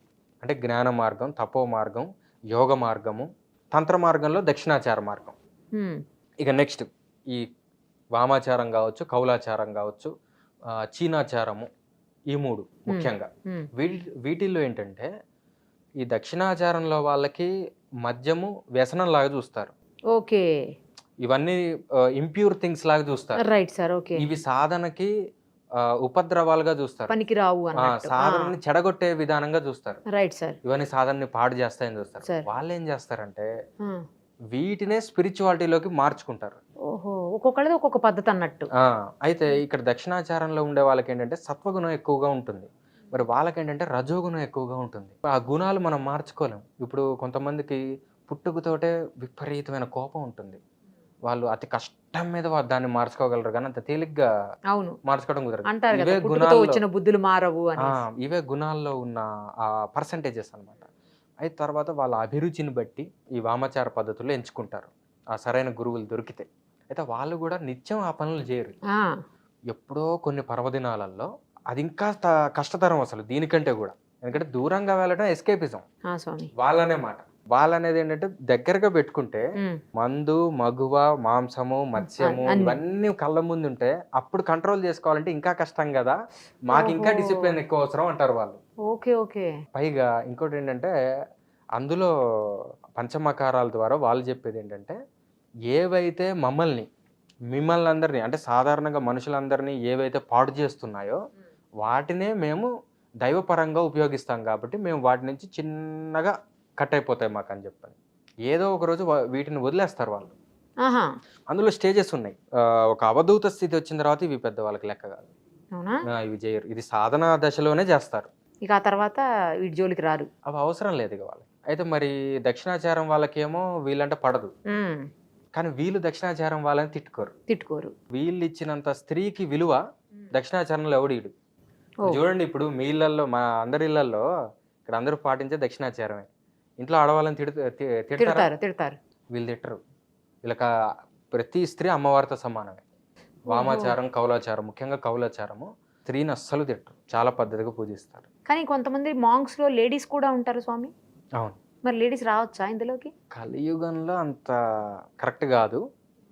అంటే జ్ఞాన మార్గం, తపో మార్గం, యోగ మార్గము, తంత్ర మార్గంలో దక్షిణాచార మార్గం. ఉమ్, ఇక నెక్స్ట్ ఈ వామాచారం కావచ్చు, కౌలాచారం కావచ్చు, చీనాచారము, ఈ 3 ముఖ్యంగా. ఉమ్, వీటిల్లో ఏంటంటే ఈ దక్షిణాచారంలో వాళ్ళకి మద్యము వ్యసనం లాగా చూస్తారు. ఓకే, ఇవన్నీ ఇంప్యూర్ థింగ్స్ లాగా చూస్తారు. రైట్ సార్, ఓకే, ఇవి సాధనకి ఉపద్రవాలుగా చూస్తారు. పనికి రావు అన్నట్టు. సాధనని చెడగొట్టే విధానంగా చూస్తారు. Right sir. ఇవన్నీ సాధనని పాడు చేస్తాయని చూస్తారు. Sir. వాళ్ళు ఏం చేస్తారంటే ఆ, వీటినే స్పిరిచువాలిటీలోకి మార్చుకుంటారు. ఓహో, ఒక్కొక్కళ్ళది ఒక్కొక్క పద్ధతి అన్నట్టు. అయితే ఇక్కడ దక్షిణాచారంలో ఉండే వాళ్ళకి ఏంటంటే సత్వగుణం ఎక్కువగా ఉంటుంది. మరి వాళ్ళకేంటంటే రజోగుణం ఎక్కువగా ఉంటుంది. ఆ గుణాలు మనం మార్చుకోలేం. ఇప్పుడు కొంతమందికి పుట్టుకతోటే విపరీతమైన కోపం ఉంటుంది. వాళ్ళు అతి కష్టం మీద దాన్ని మార్చుకోగలరు, కానీ అంత తేలిగ్గా అవును, మార్చుకోవడం కుదరదు. అంటారు కదా, ఇవే పుట్టుకతో గుణాల్లో వచ్చిన బుద్ధులు మారవు అని. ఇవే గుణాల్లో ఉన్న ఆ పర్సంటేజెస్ అన్నమాట. అయితే తర్వాత వాళ్ళ అభిరుచిని బట్టి ఈ వామాచార పద్ధతుల్లో ఎంచుకుంటారు, ఆ సరైన గురువులు దొరికితే. అయితే వాళ్ళు కూడా నిత్యం ఆ పనులు చేయరు. ఆ, ఎప్పుడో కొన్ని పర్వదినాలలో అది ఇంకా కష్టతరం అసలు దీనికంటే కూడా. ఎందుకంటే దూరంగా వెళ్ళడం ఎస్కేపిజం ఆ స్వామి. వాళ్ళనే మాట. వాళ్ళనేది ఏంటంటే దగ్గరగా పెట్టుకుంటే ఉమ్, మందు, మగువ, మాంసము, మత్స్యము అన్ని. ఇవన్నీ కళ్ళ ముందు ఉంటే అప్పుడు కంట్రోల్ చేసుకోవాలంటే ఇంకా కష్టం కదా, మాకు ఇంకా ఓహో. డిసిప్లిన్ ఎక్కువ అవసరం అంటారు వాళ్ళు. ఓకే, ఓకే, పైగా ఇంకోటి ఏంటంటే అందులో పంచమకారాల ద్వారా వాళ్ళు చెప్పేది ఏంటంటే ఏవైతే మిమ్మల్ని అందరినీ అంటే సాధారణంగా మనుషులందరినీ ఏవైతే పాడు చేస్తున్నాయో వాటినే మేము దైవపరంగా ఉపయోగిస్తాం, కాబట్టి మేము వాటి నుంచి చిన్నగా కట్ అయిపోతాయి మాకు అని చెప్పని ఏదో ఒక రోజు వీటిని వదిలేస్తారు వాళ్ళు. ఆహా, అందులో స్టేజెస్ ఉన్నాయి. ఒక అవధూత స్థితి వచ్చిన తర్వాత ఇవి పెద్ద వాళ్ళకి లెక్క కాదు. అవునా, ఇవి చేయరు, ఇది సాధన దశలోనే చేస్తారు. ఇక ఆ తర్వాత వీటి జోలికి రారు. అవి అవసరం లేదు ఇక వాళ్ళకి. అయితే మరి దక్షిణాచారం వాళ్ళకేమో వీళ్ళంటే పడదు, ఉమ్, కానీ వీళ్ళు దక్షిణాచారం వాళ్ళని తిట్టుకోరు. వీళ్ళు ఇచ్చినంత స్త్రీకి విలువ దక్షిణాచారంలో ఎవడీడు. ఓ. చూడండి, ఇప్పుడు మీ ఇళ్లలో, మా అందరి ఇళ్లలో ఇక్కడ అందరూ పాటించే దక్షిణాచారమే. ఇంట్లో ఆడవాళ్ళని తిడతారా? తిడతారు. వీళ్ళు తిట్టరు. వీళ్ళకి ప్రతి స్త్రీ అమ్మవారితో సమానమే. వామాచారం, కౌలాచారం, ముఖ్యంగా కౌలాచారము స్త్రీని అస్సలు తిట్టరు, చాలా పద్ధతిగా పూజిస్తారు. కానీ కొంతమంది మాంగ్స్ లో లేడీస్ కూడా ఉంటారు స్వామి. అవును, మరి లేడీస్ రావచ్చా ఇందులోకి? కలియుగంలో అంత కరెక్ట్ కాదు,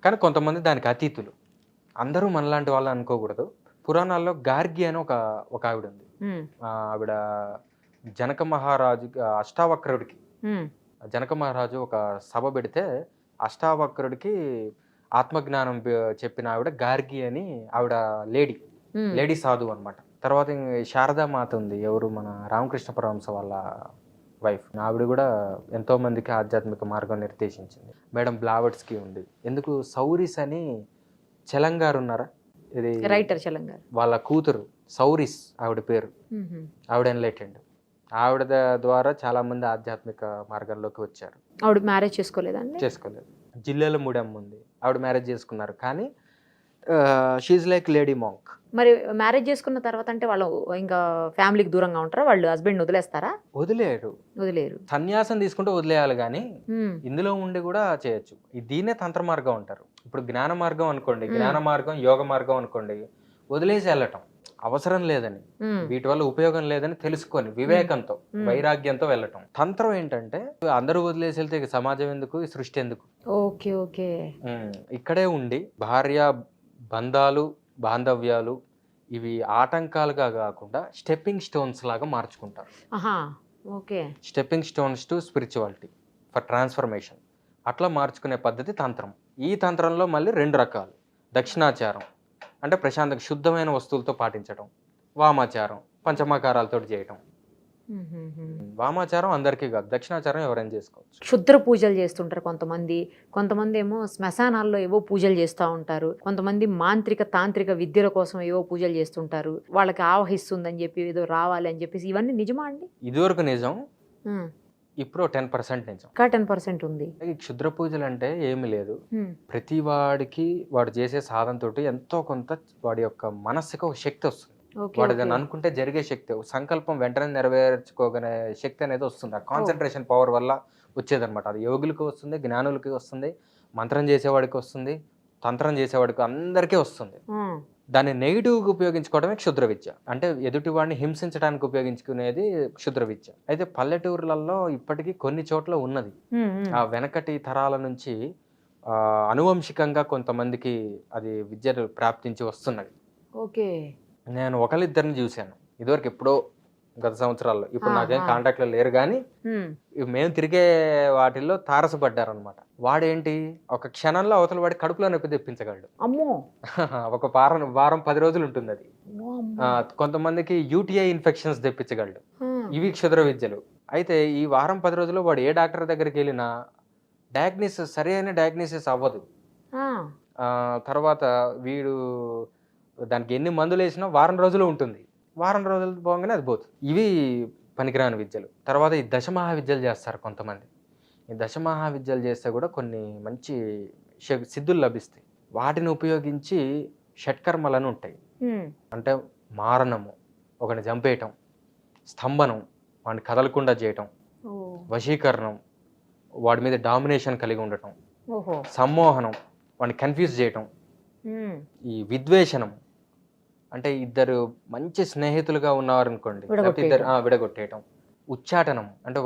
కానీ కొంతమంది దానికి అతీతులు. అందరూ మనలాంటి వాళ్ళు అనుకోకూడదు. పురాణాల్లో గార్గి అని ఒక ఆవిడ ఉంది. ఉమ్, ఆవిడ జనక మహారాజు అష్టావక్రుడికి, ఉమ్, జనక మహారాజు ఒక సభ పెడితే అష్టావక్రుడికి ఆత్మజ్ఞానం చెప్పిన ఆవిడ గార్గి అని. ఆవిడ ఉమ్, లేడీ సాధువు అనమాట. తర్వాత శారదా మాత ఉంది, ఎవరు మన రామకృష్ణ పరమహంస వాళ్ళ వైఫ్. ఆవిడ కూడా ఎంతో మందికి ఆధ్యాత్మిక మార్గం నిర్దేశించింది. మేడం బ్లావెట్స్కి ఉంది. ఎందుకు సౌరిస్ అని చెలంగారు ఉన్నారా, ఇది రైటర్ చలంగారు. వాళ్ళ కూతురు సౌరిస్ ఆవిడ పేరు. ఆవిడ ఎన్లైటెండ్. ఆవిడ ద్వారా చాలా మంది ఆధ్యాత్మిక మార్గంలోకి వచ్చారు. ఆవిడ మ్యారేజ్ చేసుకోలేదండి? చేసుకోలేదు. జిల్లాలో మూడమ్మ ఉంది, ఆవిడ మ్యారేజ్ చేసుకున్నారు, కానీ షీజ్ లైక్ లేడీ మాంక్. మరి మ్యారేజ్ చేసుకున్న తర్వాత అంటే వాళ్ళు ఇంకా ఫ్యామిలీకి దూరంగా ఉంటారా? వాళ్ళు హస్బెండ్ వదిలేస్తారా? వదిలేరు. సన్యాసం తీసుకుంటే వదిలేయాలి, కానీ ఉమ్, ఇందులో ఉండి కూడా చేయొచ్చు. దీన్నే తంత్ర మార్గం అంటారు. ఇప్పుడు జ్ఞాన మార్గం అనుకోండి, జ్ఞాన మార్గం, యోగ మార్గం అనుకోండి, వదిలేసి వెళ్ళటం అవసరం లేదని, ఉమ్, వీటి వల్ల ఉపయోగం లేదని తెలుసుకొని వివేకంతో, వైరాగ్యంతో వెళ్ళటం. తంత్రం ఏంటంటే అందరూ వదిలేసి వెళ్తే ఇక సమాజం ఎందుకు, ఈ సృష్టి ఎందుకు? Okay, okay. ఇక్కడే ఉండి భార్య బంధాలు, బాంధవ్యాలు ఇవి ఆటంకాలుగా కాకుండా స్టెప్పింగ్ స్టోన్స్ లాగా మార్చుకుంటారు. ఆహా, okay. Stepping stones to spirituality for transformation. అట్లా మార్చుకునే పద్ధతి తంత్రం. ఈ తంత్రంలో మళ్ళీ 2 రకాలు. దక్షిణాచారం అంటే ప్రశాంతంగా శుద్ధమైన వస్తువులతో పాటించడం, వామాచారం పంచమాకారాలతో చేయటం. వామాచారం అందరికీ కాదు, దక్షిణాచారం ఎవరైనా చేసుకోవచ్చు. క్షుద్ర పూజలు చేస్తుంటారు కొంతమంది ఏమో శ్మశానాల్లో ఏవో పూజలు చేస్తూ ఉంటారు. కొంతమంది మాంత్రిక తాంత్రిక విద్యల కోసం ఏవో పూజలు చేస్తుంటారు. వాళ్ళకి ఆవహిస్తుందని చెప్పి ఏదో రావాలి అని చెప్పేసి, ఇవన్నీ నిజమా అండి? ఇదివరకు నిజం, ఇప్పుడు 10% నిజం. ఇంకా 10% ఉంది. ఈ క్షుద్ర పూజలు అంటే ఏమి లేదు, ప్రతి వాడికి వాడు చేసే సాధనతో ఎంతో కొంత వాడి యొక్క మనస్సుకు ఒక శక్తి వస్తుంది. వాడు దాన్ని అనుకుంటే జరిగే శక్తి, సంకల్పం వెంటనే నెరవేర్చుకోగనే శక్తి అనేది వస్తుంది. ఆ కాన్సన్ట్రేషన్ పవర్ వల్ల వచ్చేదన్నమాట. అది యోగులకి వస్తుంది, జ్ఞానులకి వస్తుంది, మంత్రం చేసేవాడికి వస్తుంది, తంత్రం చేసేవాడికి, అందరికీ వస్తుంది. దాన్ని నెగిటివ్గా ఉపయోగించుకోవడమే క్షుద్ర విద్య. అంటే ఎదుటివాడిని హింసించడానికి ఉపయోగించుకునేది క్షుద్ర విద్య. అయితే పల్లెటూర్లలో ఇప్పటికీ కొన్ని చోట్ల ఉన్నది. ఆ వెనకటి తరాల నుంచి అనువంశికంగా కొంతమందికి అది విద్యను ప్రాప్తించి వస్తున్నది. ఓకే. నేను ఒకళ్ళిద్దరిని చూశాను ఇదివరకు ఎప్పుడో గత సంవత్సరాల్లో. ఇప్పుడు నాకేం ఆహా. కాంటాక్ట్లో లేరు కానీ హ్మ్. మేము తిరిగే వాటిల్లో తారసపడ్డారనమాట. వాడేంటి ఒక క్షణంలో అవతల వాడి కడుపులో నొప్పి తెప్పించగలడు. అమ్మో. ఒక వారం 10 రోజులు ఉంటుంది అది. అమ్మో. కొంతమందికి యూటీఐ ఇన్ఫెక్షన్స్ తెప్పించగలడు. ఆ. ఇవి క్షుద్ర విద్యలు. అయితే ఈ వారం 10 రోజుల్లో వాడు ఏ డాక్టర్ దగ్గరికి వెళ్ళినా సరైన డయాగ్నోసిస్ అవ్వదు. ఆ. తర్వాత వీడు దానికి ఎన్ని మందులు వేసినా వారం రోజులు ఉంటుంది. వారం రోజులు పోగానే అది పోతుంది. ఇవి పనికిరాని విద్యలు. తర్వాత ఈ దశమహావిద్యలు చేస్తారు కొంతమంది. ఈ దశమహావిద్యలు చేస్తే కూడా కొన్ని మంచి సిద్ధులు లభిస్తాయి. వాటిని ఉపయోగించి షట్కర్మలను ఉంటాయి. అంటే మారణము, ఒకరిని చంపేయటం, స్తంభనం, వాడిని కదలకుండా చేయటం, వశీకరణం, వాడి మీద డామినేషన్ కలిగి ఉండటం, సమ్మోహనం, వాడిని కన్ఫ్యూజ్ చేయటం, ఈ విద్వేషణం అంటే ఇద్దరు మంచి స్నేహితులుగా ఉన్నవారనుకోండి ఇద్దరు విడగొట్టేయటం, ఉచ్చాటనం అంటే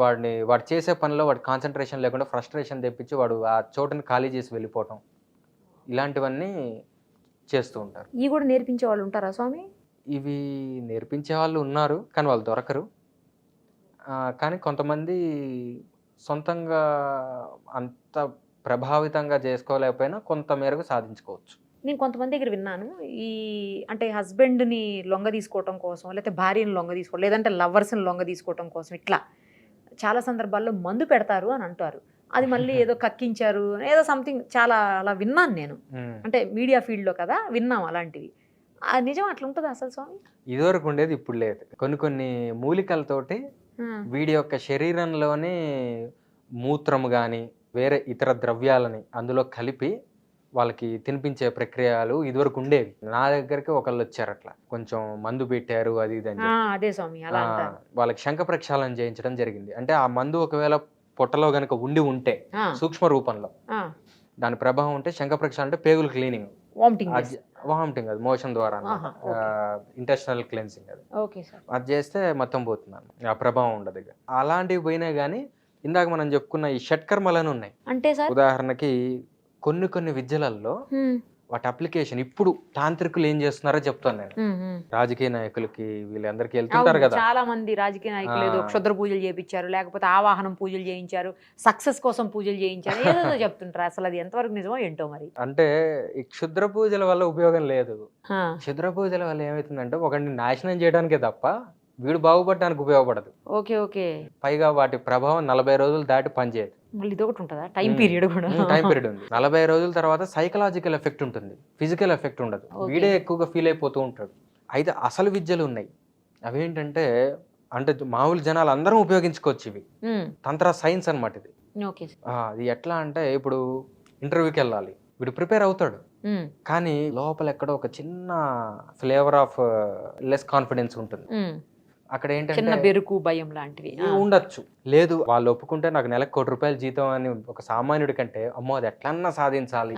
వాడు చేసే పనిలో వాడి కాన్సన్ట్రేషన్ లేకుండా ఫ్రస్ట్రేషన్ తెప్పించి వాడు ఆ చోటుని ఖాళీ చేసి వెళ్ళిపోవటం, ఇలాంటివన్నీ చేస్తూ ఉంటారు. ఇవి కూడా నేర్పించే వాళ్ళు ఉంటారా స్వామి? ఇవి నేర్పించే వాళ్ళు ఉన్నారు కానీ వాళ్ళు దొరకరు. కానీ కొంతమంది సొంతంగా అంత ప్రభావితంగా చేసుకోలేకపోయినా కొంత మేరకు సాధించుకోవచ్చు. నేను కొంతమంది దగ్గర విన్నాను, ఈ అంటే హస్బెండ్ని లొంగ తీసుకోవటం కోసం, లేకపోతే భార్యను లొంగ తీసుకోవడం, లేదంటే లవర్స్ని లొంగ తీసుకోవటం కోసం ఇట్లా చాలా సందర్భాల్లో మందు పెడతారు అని అంటారు. అది మళ్ళీ ఏదో కక్కించారు ఏదో సంథింగ్ చాలా అలా విన్నాను నేను. అంటే మీడియా ఫీల్డ్లో కదా విన్నాం అలాంటివి. నిజం అట్లా ఉంటుందా అసలు స్వామి? ఇదివరకు ఉండేది, ఇప్పుడు లేదు. కొన్ని మూలికలతోటి వీడి యొక్క శరీరంలోనే మూత్రము కానీ వేరే ఇతర ద్రవ్యాలని అందులో కలిపి వాళ్ళకి తినిపించే ప్రక్రియలు ఇదివరకు ఉండేవి. నా దగ్గరికి ఒకళ్ళు వచ్చారు, అట్లా కొంచెం మందు పెట్టారు అది ఇది అని. అదే స్వామి, అలా వాళ్ళకి శంఖ ప్రక్షాళన చేయించడం జరిగింది. అంటే ఆ మందు ఒకవేళ పొట్టలో గనక ఉంటే సూక్ష్మ రూపంలో దాని ప్రభావం ఉంటే శంఖ ప్రక్షాళన అంటే పేగులు క్లీనింగ్, వామిటింగ్ అది మోషన్ ద్వారా ఇంటెస్టినల్ క్లెన్సింగ్ అది చేస్తే మొత్తం పోతుంది, ఆ ప్రభావం ఉండదు. అలాంటివి పోయినా కానీ ఇందాక మనం చెప్పుకున్న ఈ షట్కర్మలను ఉన్నాయి. అంటే ఉదాహరణకి కొన్ని విద్యలలో వాటి అప్లికేషన్ ఇప్పుడు తాంత్రికులు ఏం చేస్తున్నారో చెప్తాను నేను. రాజకీయ నాయకులకి వీళ్ళందరికీ వెళ్తుంటారు కదా, చాలా మంది రాజకీయ నాయకులు ఏదో క్షుద్ర పూజలు చేయించారు, లేకపోతే ఆవాహనం పూజలు చేయించారు, సక్సెస్ కోసం పూజలు చేయించారు, ఏదో చెప్తుంటారు. అసలు అది ఎంతవరకు నిజమో ఏంటో మరి. అంటే ఈ క్షుద్ర పూజల వల్ల ఉపయోగం లేదు. క్షుద్ర పూజల వల్ల ఏమవుతుందంటే ఒకరిని నాశనం చేయడానికే తప్ప వీడు బాగుపడడానికి ఉపయోగపడదు. Okay okay. పైగా వాటి ప్రభావం 40 రోజులు దాటి పనిచేయదు. మళ్ళీ ఇదొకటి ఉంటుందా టైం పీరియడ్ కూడా? టైం పీరియడ్ ఉంది. 40 రోజుల తర్వాత సైకలాజికల్ ఎఫెక్ట్ ఉంటుంది, ఫిజికల్ ఎఫెక్ట్ ఉండదు. వీడే ఎక్కువగా ఫీల్ అయిపోతూ ఉంటాడు. అయితే అసలు విద్యలు ఉన్నాయి, అవేంటంటే అంటే మామూలు జనాలు అందరం ఉపయోగించుకోవచ్చు. ఇవి తంత్ర సైన్స్ అనమాట. ఇది ఎట్లా అంటే ఇప్పుడు ఇంటర్వ్యూకి వెళ్ళాలి, వీడు ప్రిపేర్ అవుతాడు కానీ లోపల ఎక్కడో ఒక చిన్న ఫ్లేవర్ ఆఫ్ లెస్ కాన్ఫిడెన్స్ ఉంటుంది. అక్కడ ఏంటంటే బెరుకు భయం లాంటివి ఉండొచ్చు. లేదు వాళ్ళు ఒప్పుకుంటే నాకు నెలకు ₹1,00,00,000 జీతం అని ఒక సామాన్యుడి కంటే అమ్మో అది ఎట్లన్నా సాధించాలి,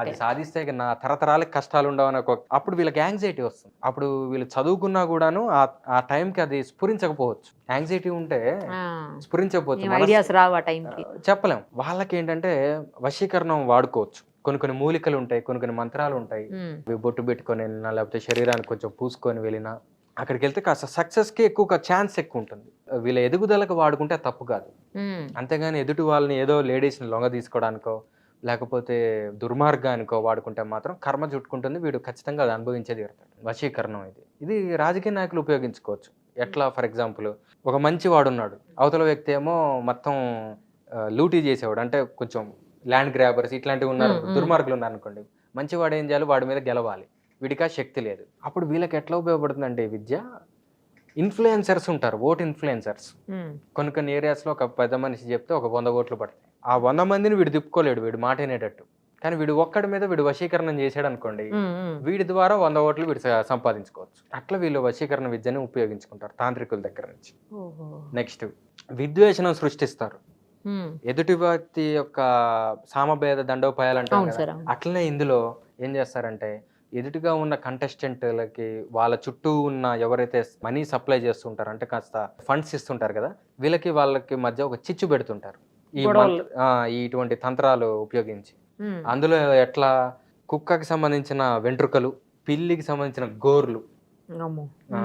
అది సాధిస్తే నా తరతరాలకు కష్టాలు ఉండవని అప్పుడు వీళ్ళకి యాంగ్జైటీ వస్తుంది. అప్పుడు వీళ్ళు చదువుకున్నా కూడాను ఆ టైంకి అది స్ఫురించకపోవచ్చు. యాంగ్జైటీ ఉంటే స్ఫురించకపోవచ్చు, చెప్పలేం. వాళ్ళకి ఏంటంటే వశీకరణం వాడుకోవచ్చు. కొన్ని మూలికలు ఉంటాయి, కొన్ని మంత్రాలు ఉంటాయి. బొట్టు పెట్టుకొని వెళ్ళినా లేకపోతే శరీరానికి కొంచెం పూసుకొని వెళ్ళినా అక్కడికి వెళ్తే కాస్త సక్సెస్కి ఎక్కువ ఛాన్స్ ఎక్కువ ఉంటుంది. వీళ్ళ ఎదుగుదలకు వాడుకుంటే తప్పు కాదు. అంతేగాని ఎదుటి వాళ్ళని ఏదో లేడీస్ని లొంగ తీసుకోవడానికో లేకపోతే దుర్మార్గానికో వాడుకుంటే మాత్రం కర్మ చుట్టుకుంటుంది, వీడు ఖచ్చితంగా అది అనుభవించే తీరుతాడు. వశీకరణం ఇది రాజకీయ నాయకులు ఉపయోగించుకోవచ్చు. ఎట్లా ఫర్ ఎగ్జాంపుల్ ఒక మంచి వాడు ఉన్నాడు, అవతల వ్యక్తి ఏమో మొత్తం లూటీ చేసేవాడు, అంటే కొంచెం ల్యాండ్ గ్రాబర్స్ ఇట్లాంటివి ఉన్నారు, దుర్మార్గులు ఉన్నారు అనుకోండి. మంచివాడు ఏం చేయాలి, వాడి మీద గెలవాలి. వీడికి ఆ శక్తి లేదు. అప్పుడు వీళ్ళకి ఎట్లా ఉపయోగపడుతుందంటే ఈ విద్య, ఇన్ఫ్లుయెన్సర్స్ ఉంటారు, ఓట్ ఇన్ఫ్లుయెన్సర్స్. కొన్ని ఏరియాస్లో ఒక పెద్ద మనిషి చెప్తే ఒక 100 ఓట్లు పడతాయి. ఆ 100 మందిని వీడు తిప్పుకోలేడు, వీడు మాట వినేటట్టు. కానీ వీడు ఒక్కడి మీద వీడు వశీకరణం చేసాడు అనుకోండి, వీడి ద్వారా 100 ఓట్లు వీడు సంపాదించుకోవచ్చు. అట్లా వీళ్ళు వశీకరణ విద్యని ఉపయోగించుకుంటారు తాంత్రికుల దగ్గర నుంచి. నెక్స్ట్ విద్వేషణం సృష్టిస్తారు. ఎదుటి వ్యక్తి యొక్క సామభేద దండోపాయాలు అంటారు. అట్లనే ఇందులో ఏం చేస్తారంటే ఎదుటిగా ఉన్న కంటెస్టెంట్లకి వాళ్ళ చుట్టూ ఉన్న ఎవరైతే మనీ సప్లై చేస్తుంటారో అంటే కాస్త ఫండ్స్ ఇస్తుంటారు కదా, వాళ్ళకి మధ్య ఒక చిచ్చు పెడుతుంటారు ఇటువంటి తంత్రాలు ఉపయోగించి. ఉమ్. అందులో ఎట్లా కుక్కకి సంబంధించిన వెంట్రుకలు, పిల్లికి సంబంధించిన గోర్లు, అమ్మో. ఆ,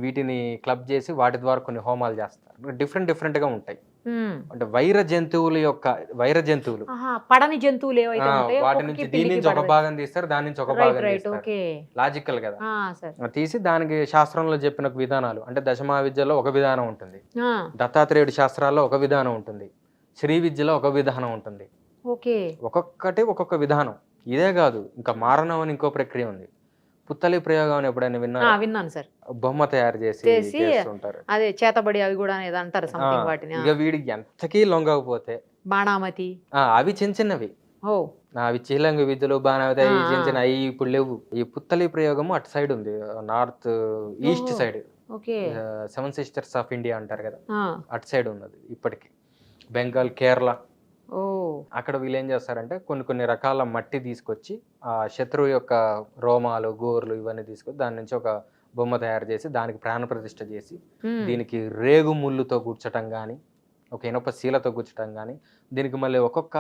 వీటిని క్లబ్ చేసి వాటి ద్వారా కొన్ని హోమాలు చేస్తారు. డిఫరెంట్గా ఉంటాయి. ఉమ్. అంటే వైర జంతువులు ఆహా, పడని జంతువులు ఏవైతే ఉంటాయో వాటి కుక్కకి, నుంచి దీని పిల్లికి నుంచి ఒక పడదు. భాగం తీస్తారు, దాని నుంచి ఒక రైట్ భాగం రైట్, తీస్తారు. ఓకే. లాజికల్ కదా. సార్. తీసి దానికి శాస్త్రంలో చెప్పిన విధానాలు, అంటే దశమహావిద్యలో ఒక విధానం ఉంటుంది, ఆ, దత్తాత్రేయుడి శాస్త్రాల్లో ఒక విధానం ఉంటుంది, శ్రీ విద్యలో ఒక విధానం ఉంటుంది. ఓకే. ఒక్కొక్కటి ఒక్కొక్క విధానం. ఇదే కాదు, ఇంకా మారణం అని ఇంకో ప్రక్రియ ఉంది. పుత్తలి ప్రయోగం అని ఎప్పుడైనా విన్నారా? విన్నాను సార్. బొమ్మ తయారు చేసి చేసి చేస్తుంటారు. అదే చేతబడి అవి కూడా ఏదో అంటారు సంథింగ్ వాటిని. ఇక వీడికి ఎంతకీ లొంగకపోతే బాణామతి. అవి చిన్న చిన్నవి, ఓ. అవి చీలంగి విద్యలు బాణామతి, అవి చిన్న చిన్న, అవి ఇప్పుడు లేవు. ఈ పుత్తలి ప్రయోగము అటు సైడ్ ఉంది, north east side, okay. 7 sisters of India అంటారు కదా, ఆ, అటు సైడ్ ఉన్నది ఇప్పటికి. బెంగాల్, కేరళ, ఓ. అక్కడ వీళ్ళు ఏం చేస్తారంటే కొన్ని రకాల మట్టి తీసుకొచ్చి ఆ శత్రువు యొక్క రోమాలు, గోర్లు ఇవన్నీ తీసుకొచ్చి దాని నుంచి ఒక బొమ్మ తయారు చేసి దానికి ప్రాణప్రతిష్ఠ చేసి దీనికి రేగు ముళ్ళుతో గుచ్చటం కానీ, ఒక ఇనప శీలతో గుచ్చటం కానీ, దీనికి మళ్ళీ ఒక్కొక్క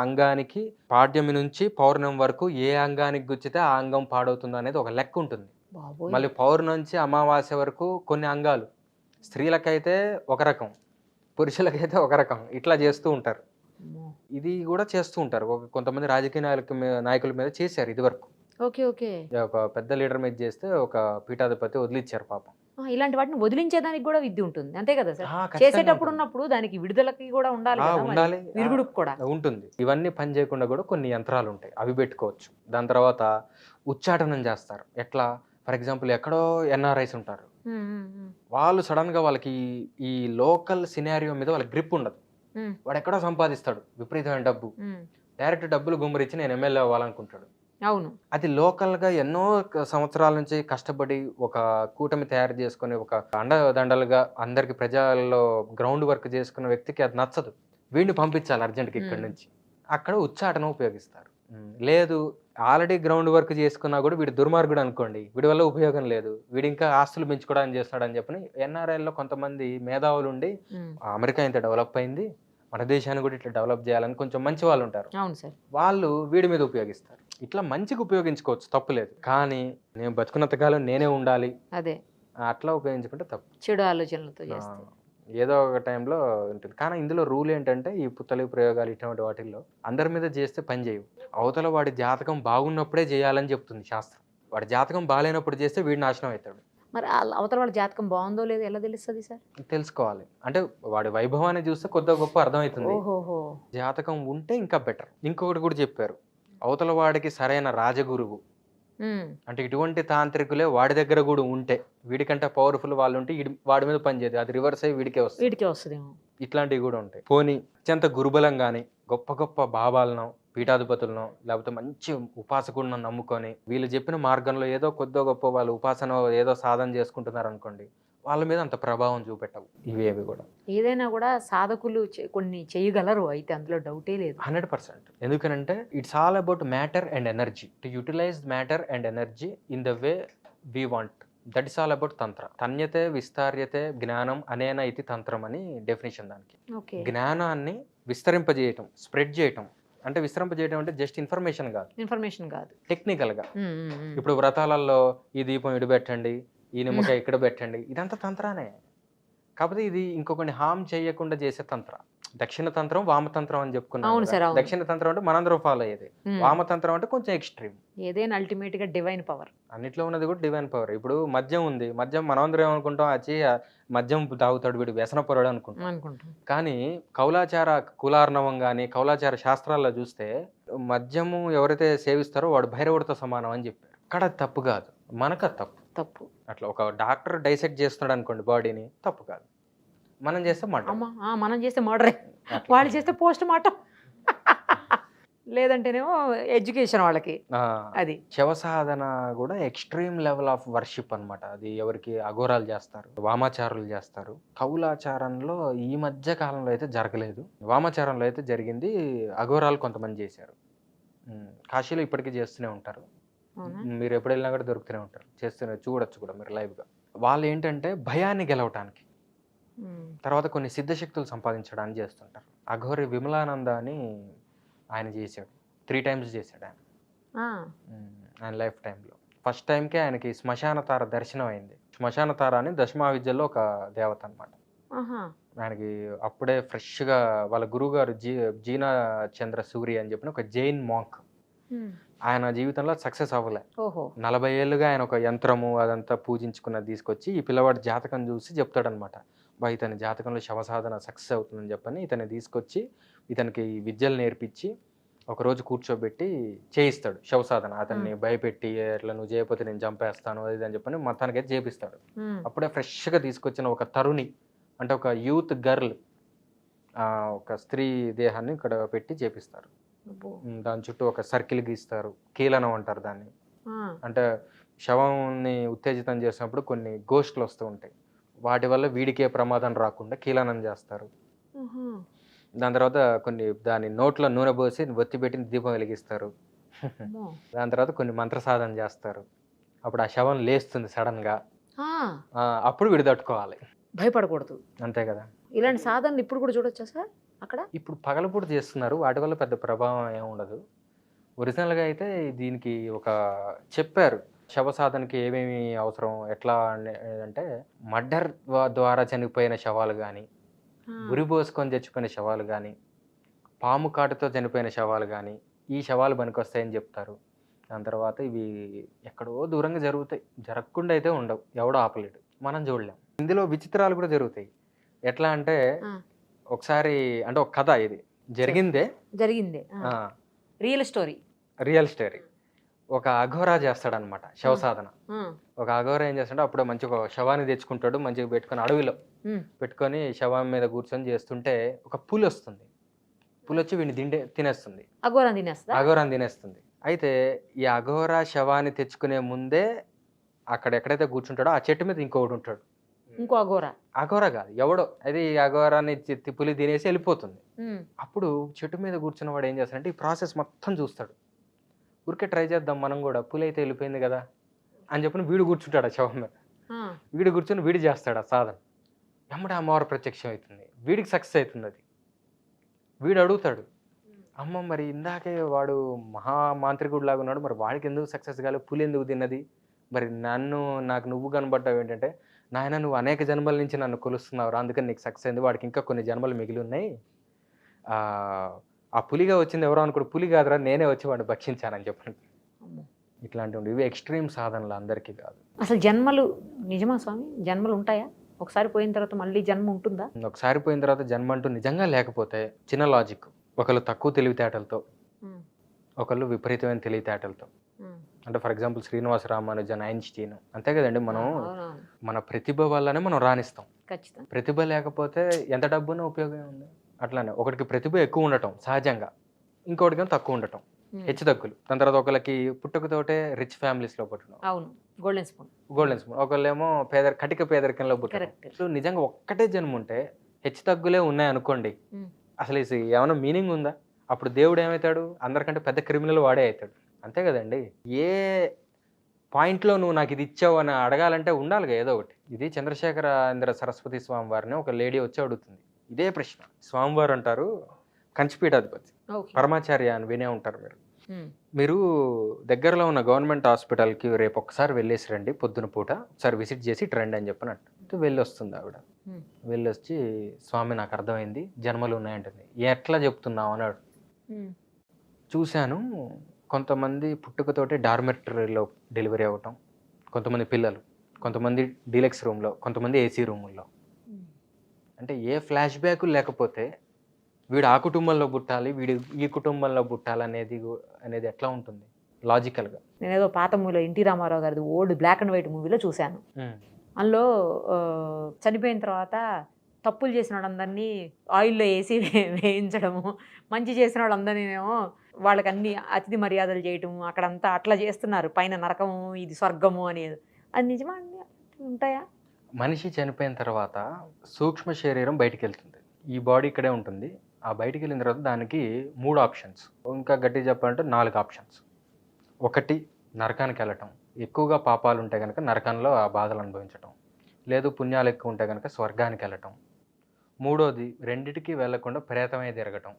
అంగానికి పాడ్యమి నుంచి పౌర్ణమి వరకు ఏ అంగానికి గుచ్చితే ఆ అంగం పాడవుతుందో అనేది ఒక లెక్క ఉంటుంది. బాబోయ్. మళ్ళీ పౌర్ణమి నుంచి అమావాస్య వరకు కొన్ని అంగాలు, స్త్రీలకైతే ఒక రకం, పురుషులకైతే ఒక రకం, ఇట్లా చేస్తూ ఉంటారు. అమ్మో. ఇది కూడా చేస్తూ ఉంటారు. కొంతమంది రాజకీయ నాయకుల మీద చేశారు ఇది వరకు. Okay, okay. ఒక పెద్ద లీడర్ మీద చేస్తే ఒక పీఠాధిపతి వదిలిచ్చారు పాపం. ఇలాంటి వాటిని వదిలించేదానికి కూడా విద్య ఉంటుంది, అంతే కదా సార్? ఖచ్చితంగా చేసేటప్పుడు ఉంటుంది. ఉన్నప్పుడు దానికి విడుదలకి కూడా ఉండాలి కదా మరి. ఉండాలి, విరుగుడుకు కూడా ఉంటుంది. ఇవన్నీ పని చేయకుండా కూడా కొన్ని యంత్రాలు ఉంటాయి, అవి పెట్టుకోవచ్చు. దాని తర్వాత ఉచ్చాటనం చేస్తారు. ఎట్లా? ఫర్ ఎగ్జాంపుల్, ఎక్కడో ఎన్ఆర్ఐస్ ఉంటారు, వాళ్ళు సడన్ గా వాళ్ళకి ఈ లోకల్ సినారియో మీద వాళ్ళకి గ్రిప్ ఉండదు. వాడు ఎక్కడో సంపాదిస్తాడు విపరీతమైన డబ్బు, డైరెక్ట్ డబ్బులు గుమ్మరిచ్చి నేను ఎమ్మెల్యే అవ్వాలనుకుంటాడు. అవును. అది లోకల్ గా ఎన్నో సంవత్సరాల నుంచి కష్టపడి ఒక కూటమి తయారు చేసుకుని ఒక అండదండలుగా అందరికి ప్రజల్లో గ్రౌండ్ వర్క్ చేసుకున్న వ్యక్తికి అది నచ్చదు. వీడిని పంపించాలి అర్జెంట్గా ఇక్కడి నుంచి. అక్కడ ఉచ్చాటన ఉపయోగిస్తారు. లేదు, ఆల్రెడీ గ్రౌండ్ వర్క్ చేసుకున్నా కూడా వీడు దుర్మార్గుడు అనుకోండి, వీడి వల్ల ఉపయోగం లేదు, వీడు ఇంకా ఆస్తులు పెంచుకోవడానికి చేస్తాడని చెప్పని ఎన్ఆర్ఐలో కొంతమంది మేధావులు ఉండి అమెరికా ఇంత డెవలప్ అయింది, మన దేశాన్ని కూడా ఇట్లా డెవలప్ చేయాలని కొంచెం మంచి వాళ్ళు ఉంటారు. అవును సార్. వాళ్ళు వీడి మీద ఉపయోగిస్తారు. ఇట్లా మంచిగా ఉపయోగించుకోవచ్చు, తప్పులేదు. కానీ నేను బతుకున్నంత కాలం నేనే ఉండాలి, అదే అట్లా ఉపయోగించుకుంటే తప్పు. చెడు ఆలోచనలతో చేస్తే ఏదో ఒక టైంలో ఉంటుంది. కానీ ఇందులో రూల్ ఏంటంటే ఈ పుత్తలి ప్రయోగాలు ఇటువంటి వాటిల్లో అందరి మీద చేస్తే పని చేయవు. అవతల వాడి జాతకం బాగున్నప్పుడే చేయాలని చెప్తుంది శాస్త్రం. వాడి జాతకం బాగాలేనప్పుడు చేస్తే వీడి నాశనం అవుతాడు. మరి అవతల వాళ్ళ జాతకం బాగుందో లేదో ఎలా తెలుస్తుంది సార్? తెలుసుకోవాలి. అంటే వాడి వైభవాన్ని చూస్తే కొద్దిగా గొప్ప అర్థమవుతుంది. ఓహోహో. జాతకం ఉంటే ఇంకా బెటర్. ఇంకొకటి కూడా చెప్పారు, అవతల వాడికి సరైన రాజగురువు, అంటే ఇటువంటి తాంత్రికులే వాడి దగ్గర కూడా ఉంటే, వీడికంటే పవర్ఫుల్ వాళ్ళు ఉంటే వాడి మీద పని చేయదు, అది రివర్స్ అయ్యి వీడికే వస్తుంది. ఇట్లాంటివి కూడా ఉంటాయి. పోనీ అత్యంత గురుబలం కానీ గొప్ప గొప్ప బాబాలను, పీఠాధిపతులను, లేకపోతే మంచి ఉపాసకులను నమ్ముకొని వీళ్ళు చెప్పిన మార్గంలో ఏదో కొద్దో గొప్ప వాళ్ళు ఉపాసన ఏదో సాధన చేసుకుంటున్నారు అనుకోండి, వాళ్ళ మీద అంత ప్రభావం చూపెట్టవు ఇవేవి కూడా. ఏదైనా కూడా సాధకులు కొన్ని చేయగలరు, అయితే అందులో డౌటే లేదు. 100%. ఎందుకనంటే it's all about matter and energy, to utilize matter and energy in the way we want. That is all about తంత్ర. తన్యతే విస్తార్యతే జ్ఞానం అనేన ఇది తంత్రం అని డెఫినేషన్ దానికి. జ్ఞానాన్ని విస్తరింపజేయటం, స్ప్రెడ్ చేయటం. అంటే విస్తరింపజేయటం అంటే జస్ట్ ఇన్ఫర్మేషన్ కాదు, టెక్నికల్గా. ఇప్పుడు వ్రతాలలో ఈ దీపం ఇటు పెట్టండి, ఈ నిమ్మకాయ ఇక్కడ పెట్టండి, ఇదంతా తంత్రానే. కాకపోతే ఇది ఇంకొకటి హామ్ చేయకుండా చేసే తంత్ర. దక్షిణ తంత్రం, వామతంత్రం అని చెప్పుకున్నాం. దక్షిణ తంత్రం అంటే మనందరం ఫాలో అయ్యేది, వామతంత్రం అంటే కొంచెం ఎక్స్ట్రీమ్. ఏదైనా అల్టిమేట్ గా డివైన్ పవర్. అన్నిట్లో ఉన్నది కూడా డివైన్ పవర్. ఇప్పుడు మద్యం ఉంది, మద్యం మనందరం ఏమనుకుంటాం, వచ్చి మద్యం తాగుతాడు వీడు వ్యసన పరుడు అనుకుంటాం. కానీ కౌలాచార కులార్ణవం కానీ కౌలాచార శాస్త్రాల్లో చూస్తే మద్యము ఎవరైతే సేవిస్తారో వాడు భైరవుడితో సమానం అని చెప్పారు. అక్కడ తప్పు కాదు, మనకు తప్పు. అట్లా ఒక డాక్టర్ డైసెక్ట్ చేస్తున్నాడు అనుకోండి బాడీని, తప్పు కాదు. మనం చేస్తే మర్డర్, వాళ్ళు చేస్తే పోస్ట్ మార్టం, లేదంటేనేమో ఎడ్యుకేషన్ వాళ్ళకి. అది శవసాధన కూడా ఎక్స్ట్రీమ్ లెవెల్ ఆఫ్ వర్షిప్ అన్నమాట. అది ఎవరికి అఘోరాలు చేస్తారు, వామాచారులు చేస్తారు. కౌలాచారంలో ఈ మధ్య కాలంలో అయితే జరగలేదు, వామాచారంలో అయితే జరిగింది. అఘోరాలు కొంతమంది చేశారు. కాశీలో ఇప్పటికీ చేస్తూనే ఉంటారు, మీరు ఎప్పుడు వెళ్ళినా కూడా దొరుకుతూనే ఉంటారు, చేస్తూనే చూడొచ్చు కూడా మీరు లైవ్గా. వాళ్ళు ఏంటంటే భయాన్ని గెలవటానికి, తర్వాత కొన్ని సిద్ధశక్తులు సంపాదించడానికి చేస్తుంటారు. అఘోరి విమలానంద అని ఆయన చేశాడు. 3 టైమ్స్ చేశాడు ఆయన. ఆ, ఆయన లైఫ్ టైంలో ఫస్ట్ టైంకే ఆయనకి శ్మశాన తార దర్శనం అయింది. శ్మశాన తార అని దశమహావిద్యల్లో ఒక దేవత అనమాట. ఆహా, ఆయనకి అప్పుడే ఫ్రెష్గా వాళ్ళ గురువుగారు జీనా చంద్ర సూరి అని చెప్పిన ఒక జైన్ మాంక్. ఉమ్, ఆయన జీవితంలో సక్సెస్ అవ్వలే. ఓహో, 40 ఏళ్ళుగా ఆయన ఒక యంత్రము అదంతా పూజించుకున్నది తీసుకొచ్చి ఈ పిల్లవాడి జాతకం చూసి చెప్తాడనమాట. ఇతని జాతకంలో శవసాధన సక్సెస్ అవుతుందని చెప్పని ఇతన్ని తీసుకొచ్చి ఇతనికి ఈ విద్యలు నేర్పించి ఒకరోజు కూర్చోబెట్టి చేయిస్తాడు శవసాధన. అతన్ని భయపెట్టి ఎట్లా నువ్వు చేయకపోతే నేను చంపేస్తాను అది ఇది అని చెప్పని మొత్తానికైతే చేపిస్తాడు. ఉమ్, అప్పుడే ఫ్రెష్గా తీసుకొచ్చిన ఒక తరుణి అంటే ఒక యూత్ గర్ల్ ఒక స్త్రీ దేహాన్ని ఇక్కడ పెట్టి చేపిస్తారు. అబ్బో, దాని చుట్టూ ఒక సర్కిల్ గీస్తారు, కీలనం అంటారు దాన్ని. ఆ, అంటే శవంని ఉత్తేజితం చేసినప్పుడు కొన్ని గోష్ఠులు వస్తూ ఉంటాయి, వాటి వల్ల వీడికే ప్రమాదం రాకుండా కీలనం చేస్తారు. ఆహా, దాని తర్వాత దాని నోట్లో నూనె పోసి ఒత్తి పెట్టిన దీపం వెలిగిస్తారు. అమ్మో, దాని తర్వాత కొన్ని మంత్ర సాధన చేస్తారు. అప్పుడు ఆ శవం లేస్తుంది సడన్గా. ఆ, అప్పుడు వీడు తట్టుకోవాలి. భయపడకూడదు. అంతే కదా. ఇలాంటి సాధనలు ఇప్పుడు కూడా చూడొచ్చా సార్ అక్కడ? ఇప్పుడు పగలపూట చేస్తున్నారు, వాటి వల్ల పెద్ద ప్రభావం ఏమి ఉండదు. ఒరిజినల్గా అయితే దీనికి ఒక చెప్పారు శవ సాధనకి ఏమేమి అవసరం ఎట్లా అంటే మర్డర్ ద్వారా చనిపోయిన శవాలు కానీ, ఉరి పోసుకొని చచ్చిపోయిన శవాలు కానీ, పాము కాటుతో చనిపోయిన శవాలు కానీ ఈ శవాలు పనికొస్తాయని చెప్తారు. దాని తర్వాత ఇవి ఎక్కడో దూరంగా జరుగుతాయి, జరగకుండా అయితే ఉండవు, ఎవడో ఆపలేడు, మనం చూడలేం. ఇందులో విచిత్రాలు కూడా జరుగుతాయి. ఎట్లా అంటే ఒకసారి అంటే ఒక కథ ఇది జరిగిందే రియల్ స్టోరీ. ఒక అఘోరా చేస్తాడనమాట శవసాధన. ఒక అఘోరా ఏం చేస్తాడు, అప్పుడు మంచి ఒక శవాన్ని తెచ్చుకుంటాడు, మంచిగా పెట్టుకొని అడవిలో పెట్టుకొని శవం మీద కూర్చొని చేస్తుంటే ఒక పులి వస్తుంది. పులి వచ్చి వీడిని తినేస్తుంది, అఘోరాన్ని తినేస్తుంది. అయితే ఈ అఘోరా శవాన్ని తెచ్చుకునే ముందే అక్కడ ఎక్కడైతే కూర్చుంటాడో ఆ చెట్టు మీద ఇంకొకటి ఉంటాడు. ఇంకో అఘోరా కాదు, ఎవడో. అది ఈ అఘోరాన్ని పులి తినేసి వెళ్ళిపోతుంది. అప్పుడు చెట్టు మీద కూర్చున్న వాడు ఏం చేస్తాడంటే ఈ ప్రాసెస్ మొత్తం చూస్తాడు. ఊరికే ట్రై చేద్దాం మనం కూడా, పులి అయితే వెళ్ళిపోయింది కదా అని చెప్పిన వీడు కూర్చుంటాడు ఆ శవం మీద. వీడు కూర్చొని వీడు చేస్తాడు ఆ సాధన. ఎమ్మడే అమ్మవారు ప్రత్యక్షం అవుతుంది, వీడికి సక్సెస్ అవుతుంది. అది వీడు అడుగుతాడు, అమ్మ మరి ఇందాకే వాడు మహామాంత్రికుడు లాగా ఉన్నాడు, మరి వాడికి ఎందుకు సక్సెస్ కాలేదు, పులి ఎందుకు తిన్నది, మరి నాకు నువ్వు కనబడ్డావు ఏంటంటే, నాయన నువ్వు అనేక జన్మల నుంచి నన్ను కొలుస్తున్నావు, అందుకని నీకు సక్సెస్ అయింది, వాడికి ఇంకా కొన్ని జన్మలు మిగిలి ఉన్నాయి. ఆ పులిగా వచ్చింది ఎవరో అనుకోడు, పులి కాదురా నేనే వచ్చి వాడిని భక్షించానని చెప్పండి. ఇట్లాంటివి ఇవి ఎక్స్ట్రీమ్ సాధనలు, అందరికీ కాదు. అసలు జన్మలు నిజమా స్వామి? జన్మలు ఉంటాయా? ఒకసారి పోయిన తర్వాత మళ్ళీ జన్మ ఉంటుందా? ఒకసారి పోయిన తర్వాత జన్మ అంటూ నిజంగా లేకపోతే చిన్న లాజిక్, ఒకళ్ళు తక్కువ తెలివితేటలతో, ఒకళ్ళు విపరీతమైన తెలివితేటలతో. అంటే for example Srinivasa Ramanujan, Einstein, అంతే కదండి. మనం మన ప్రతిభ వల్లనే మనం రాణిస్తాం. ప్రతిభ లేకపోతే ఎంత డబ్బున్నా ఉపయోగం ఉంది. అట్లానే ఒకటికి ప్రతిభ ఎక్కువ ఉండటం సహజంగా, ఇంకోటికి తక్కువ ఉండటం హెచ్చు తగ్గులు. దాని తర్వాత ఒకళ్ళకి పుట్టుకతోటే రిచ్ ఫ్యామిలీస్లో పుట్టడం, గోల్డెన్ స్పూన్, ఒకళ్ళేమో కటిక పేదరికంలో పుట్టడం. సో నిజంగా ఒక్కటే జన్మ ఉంటే హెచ్చు తగ్గులే ఉన్నాయి అనుకోండి, అసలు ఏమైనా మీనింగ్ ఉందా? అప్పుడు దేవుడు ఏమవుతాడు, అందరికంటే పెద్ద క్రిమినల్ వాడే అవుతాడు. అంతే కదండి. ఏ పాయింట్లో నువ్వు నాకు ఇది ఇచ్చావు అని అడగాలంటే ఉండాలిగా ఏదో ఒకటి. ఇది చంద్రశేఖరేంద్ర సరస్వతి స్వామి వారిని ఒక లేడీ వచ్చి అడుగుతుంది ఇదే ప్రశ్న. స్వామివారు అంటారు, కంచిపీఠాధిపతి పరమాచార్య అని వినే ఉంటారు మీరు దగ్గరలో ఉన్న గవర్నమెంట్ హాస్పిటల్కి రేపు ఒకసారి వెళ్ళేసి రండి, పొద్దున పూట ఒకసారి విజిట్ చేసి రండి అని చెప్పినట్టు వెళ్ళి వస్తుంది ఆవిడ. వెళ్ళి వచ్చి స్వామి నాకు అర్థమైంది, జన్మలు ఉన్నాయంటుంది. ఎట్లా చెప్తున్నావు అన్నాడు. చూశాను, కొంతమంది పుట్టుకతోటి డార్మెటరీలో డెలివరీ అవ్వటం, కొంతమంది పిల్లలు, కొంతమంది డీలక్స్ రూమ్లో, కొంతమంది ఏసీ రూముల్లో. అంటే ఏ ఫ్లాష్ బ్యాక్ లేకపోతే వీడు ఆ కుటుంబంలో పుట్టాలి, వీడు ఈ కుటుంబంలో పుట్టాలి అనేది ఎట్లా ఉంటుంది లాజికల్గా? నేను ఏదో పాత మూవీలో ఎన్టీ రామారావు గారిది ఓల్డ్ బ్లాక్ అండ్ వైట్ మూవీలో చూశాను. అందులో చనిపోయిన తర్వాత తప్పులు చేసిన వాళ్ళందరినీ ఆయిల్లో వేసి వేయించడము, మంచి చేసిన వాళ్ళందరినేమో వాళ్ళకి అన్ని అతిథి మర్యాదలు చేయటము, అక్కడంతా అట్లా చేస్తున్నారు, పైన నరకము ఇది స్వర్గము అనేది. అది నిజమా అండి? ఉంటాయా? మనిషి చనిపోయిన తర్వాత సూక్ష్మ శరీరం బయటికి వెళ్తుంది, ఈ బాడీ ఇక్కడే ఉంటుంది. ఆ బయటికి వెళ్ళిన తర్వాత దానికి 3 ఆప్షన్స్, ఇంకా గట్టిగా చెప్పాలంటే 4 ఆప్షన్స్. ఒకటి నరకానికి వెళ్ళటం, ఎక్కువగా పాపాలు ఉంటే కనుక నరకంలో ఆ బాధలు అనుభవించటం, లేదు పుణ్యాలు ఎక్కువ ఉంటే కనుక స్వర్గానికి వెళ్ళటం. మూడోది రెండిటికి వెళ్లకుండా ప్రేతమే తిరగటం,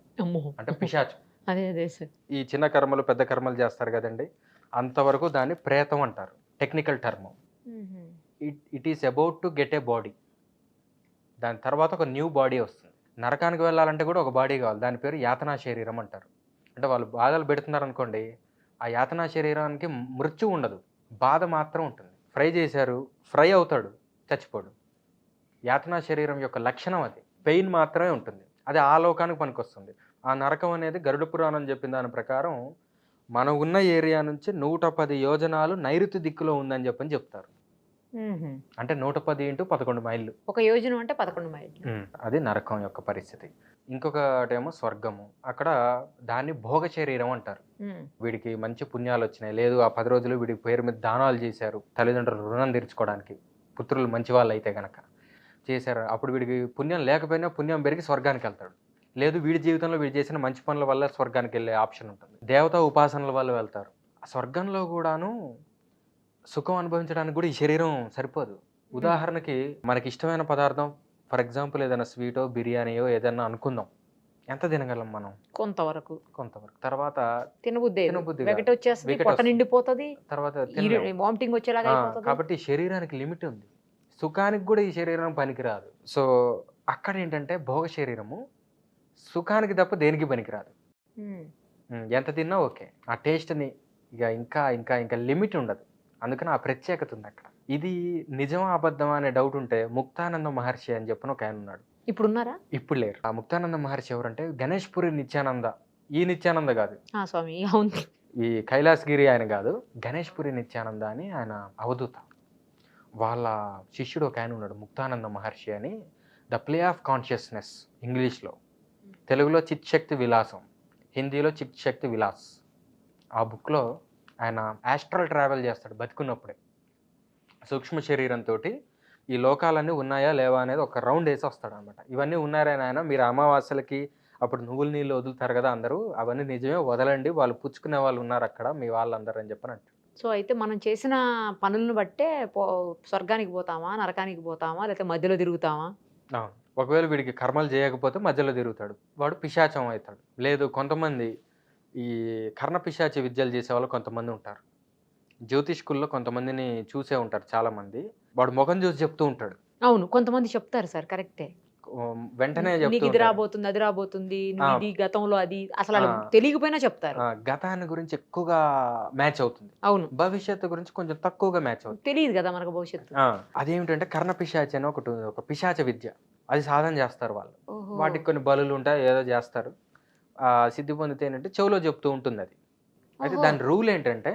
అంటే పిశాచం. అదే అదే సార్. ఈ చిన్న కర్మలు పెద్ద కర్మలు చేస్తారు కదండి, అంతవరకు దాన్ని ప్రేతం అంటారు, technical term. It is about to get a body. దాని తర్వాత ఒక న్యూ బాడీ వస్తుంది. నరకానికి వెళ్ళాలంటే కూడా ఒక బాడీ కావాలి, దాని పేరు యాతనా శరీరం అంటారు. అంటే వాళ్ళు బాధలు పెడుతున్నారు అనుకోండి, ఆ యాతనా శరీరానికి మృత్యు ఉండదు, బాధ మాత్రం ఉంటుంది. ఫ్రై చేశారు, ఫ్రై అవుతాడు, చచ్చిపోడు. యాతనా శరీరం యొక్క లక్షణం అది, పెయిన్ మాత్రమే ఉంటుంది. అది ఆ లోకానికి పనికొస్తుంది. ఆ నరకం అనేది గరుడ పురాణం చెప్పిన దాని ప్రకారం మనం ఉన్న ఏరియా నుంచి 110 యోజనాలు నైరుతి దిక్కులో ఉందని చెప్తారు. అంటే 110 × 11 మైళ్ళు. ఒక యోజనం అంటే 11 మైళ్ళు. అది నరకం యొక్క పరిస్థితి. ఇంకొకటేమో స్వర్గము. అక్కడ దాన్ని భోగ శరీరం అంటారు. వీడికి మంచి పుణ్యాలు వచ్చినాయి, లేదు ఆ 10 రోజులు వీడి పేరు మీద దానాలు చేశారు, తల్లిదండ్రులు రుణం తీర్చుకోవడానికి, పుత్రులు మంచి వాళ్ళు అయితే గనక చేశారు. అప్పుడు వీడికి పుణ్యం లేకపోయినా పుణ్యం పెరిగి స్వర్గానికి వెళ్తాడు. లేదు వీడి జీవితంలో వీడు చేసిన మంచి పనుల వల్ల స్వర్గానికి వెళ్ళే ఆప్షన్ ఉంటుంది. దేవతా ఉపాసనల వల్ల వెళ్తారు. ఆ స్వర్గంలో కూడాను సుఖం అనుభవించడానికి కూడా ఈ శరీరం సరిపోదు. ఉదాహరణకి మనకి ఇష్టమైన పదార్థం, ఫర్ ఎగ్జాంపుల్ ఏదైనా స్వీటో బిర్యానీయో ఏదైనా అనుకుందాం, ఎంత తినగలం మనం? కొంతవరకు. తర్వాత తినబుద్ధి కాదు. వచ్చేస్తుంది, పొట్ట నిండిపోతుంది, తర్వాత వామిటింగ్ వచ్చేలాగా అయిపోతుంది. కాబట్టి శరీరానికి లిమిట్ ఉంది. సుఖానికి కూడా ఈ శరీరం పనికిరాదు. సో అక్కడ ఏంటంటే భోగ శరీరము సుఖానికి తప్ప దేనికి పనికిరాదు. ఎంత తిన్నా ఓకే, ఆ టేస్ట్ని ఇక ఇంకా ఇంకా ఇంకా లిమిట్ ఉండదు. అందుకని ఆ ప్రత్యేకత ఉంది అక్కడ. ఇది నిజమా అబద్ధమా అనే డౌట్ ఉంటే ముక్తానంద మహర్షి అని చెప్పిన ఒక ఆయన ఉన్నాడు. ఇప్పుడు ఉన్నారా? ఇప్పుడు లేరు. ఆ ముక్తానంద మహర్షి ఎవరంటే గణేష్పురి నిత్యానంద. ఈ నిత్యానంద కాదు స్వామి, అవును, ఈ కైలాసగిరి ఆయన కాదు, గణేష్పురి నిత్యానంద అని ఆయన అవధూత. వాళ్ళ శిష్యుడు ఒక ఆయన ఉన్నాడు, ముక్తానంద మహర్షి అని. ద ప్లే ఆఫ్ కాన్షియస్నెస్ ఇంగ్లీష్లో, తెలుగులో చిత్ శక్తి విలాసం, హిందీలో చిత్ శక్తి విలాస్. ఆ బుక్లో ఆయన ఆస్ట్రల్ ట్రావెల్ చేస్తాడు బతికున్నప్పుడే. సూక్ష్మ శరీరంతో ఈ లోకాలన్నీ ఉన్నాయా లేవా అనేది ఒక రౌండ్ వేసి వస్తాడు అనమాట. ఇవన్నీ ఉన్నారని ఆయన, మీరు అమావాస్యలకి అప్పుడు నువ్వుల నీళ్ళు వదులుతారు కదా అందరూ, అవన్నీ నిజమే, వదలండి, వాళ్ళు పుచ్చుకునే వాళ్ళు ఉన్నారు అక్కడ మీ వాళ్ళందరూ అని చెప్పని అంటాడు. సో అయితే మనం చేసిన పనులను బట్టే స్వర్గానికి పోతామా, నరకానికి పోతామా, లేకపోతే మధ్యలో తిరుగుతామా? ఒకవేళ వీడికి కర్మలు చేయకపోతే మధ్యలో తిరుగుతాడు, వాడు పిశాచం అవుతాడు. లేదు కొంతమంది ఈ కర్ణ పిశాచి విద్యలు చేసేవాళ్ళు కొంతమంది ఉంటారు. జ్యోతిష్కుల్లో కొంతమందిని చూసే ఉంటారు చాలామంది. వాడు ముఖం చూసి చెప్తూ ఉంటాడు. అవును, కొంతమంది చెప్తారు సార్, కరెక్టే. వెంటనే నీకు ఇది రాబోతుంది, అది రాబోతుంది, ఇది గతంలో, అది అసలు తెలియకపోయినా చెప్తారు. గతాన్ని గురించి ఎక్కువగా మ్యాచ్ అవుతుంది, అవును. భవిష్యత్తు గురించి కొంచెం తక్కువగా మ్యాచ్ అవుతుంది. తెలియదు కదా మనకు భవిష్యత్తు. అదేమిటంటే కర్ణ పిశాచి అని ఒక పిశాచ విద్య, అది సాధన చేస్తారు వాళ్ళు. వాటికి కొన్ని బలులు ఉంటాయి, ఏదో చేస్తారు. సిద్ధి పొందితే ఏంటంటే చెవులో చెప్తూ ఉంటుంది అది. అయితే దాని రూల్ ఏంటంటే,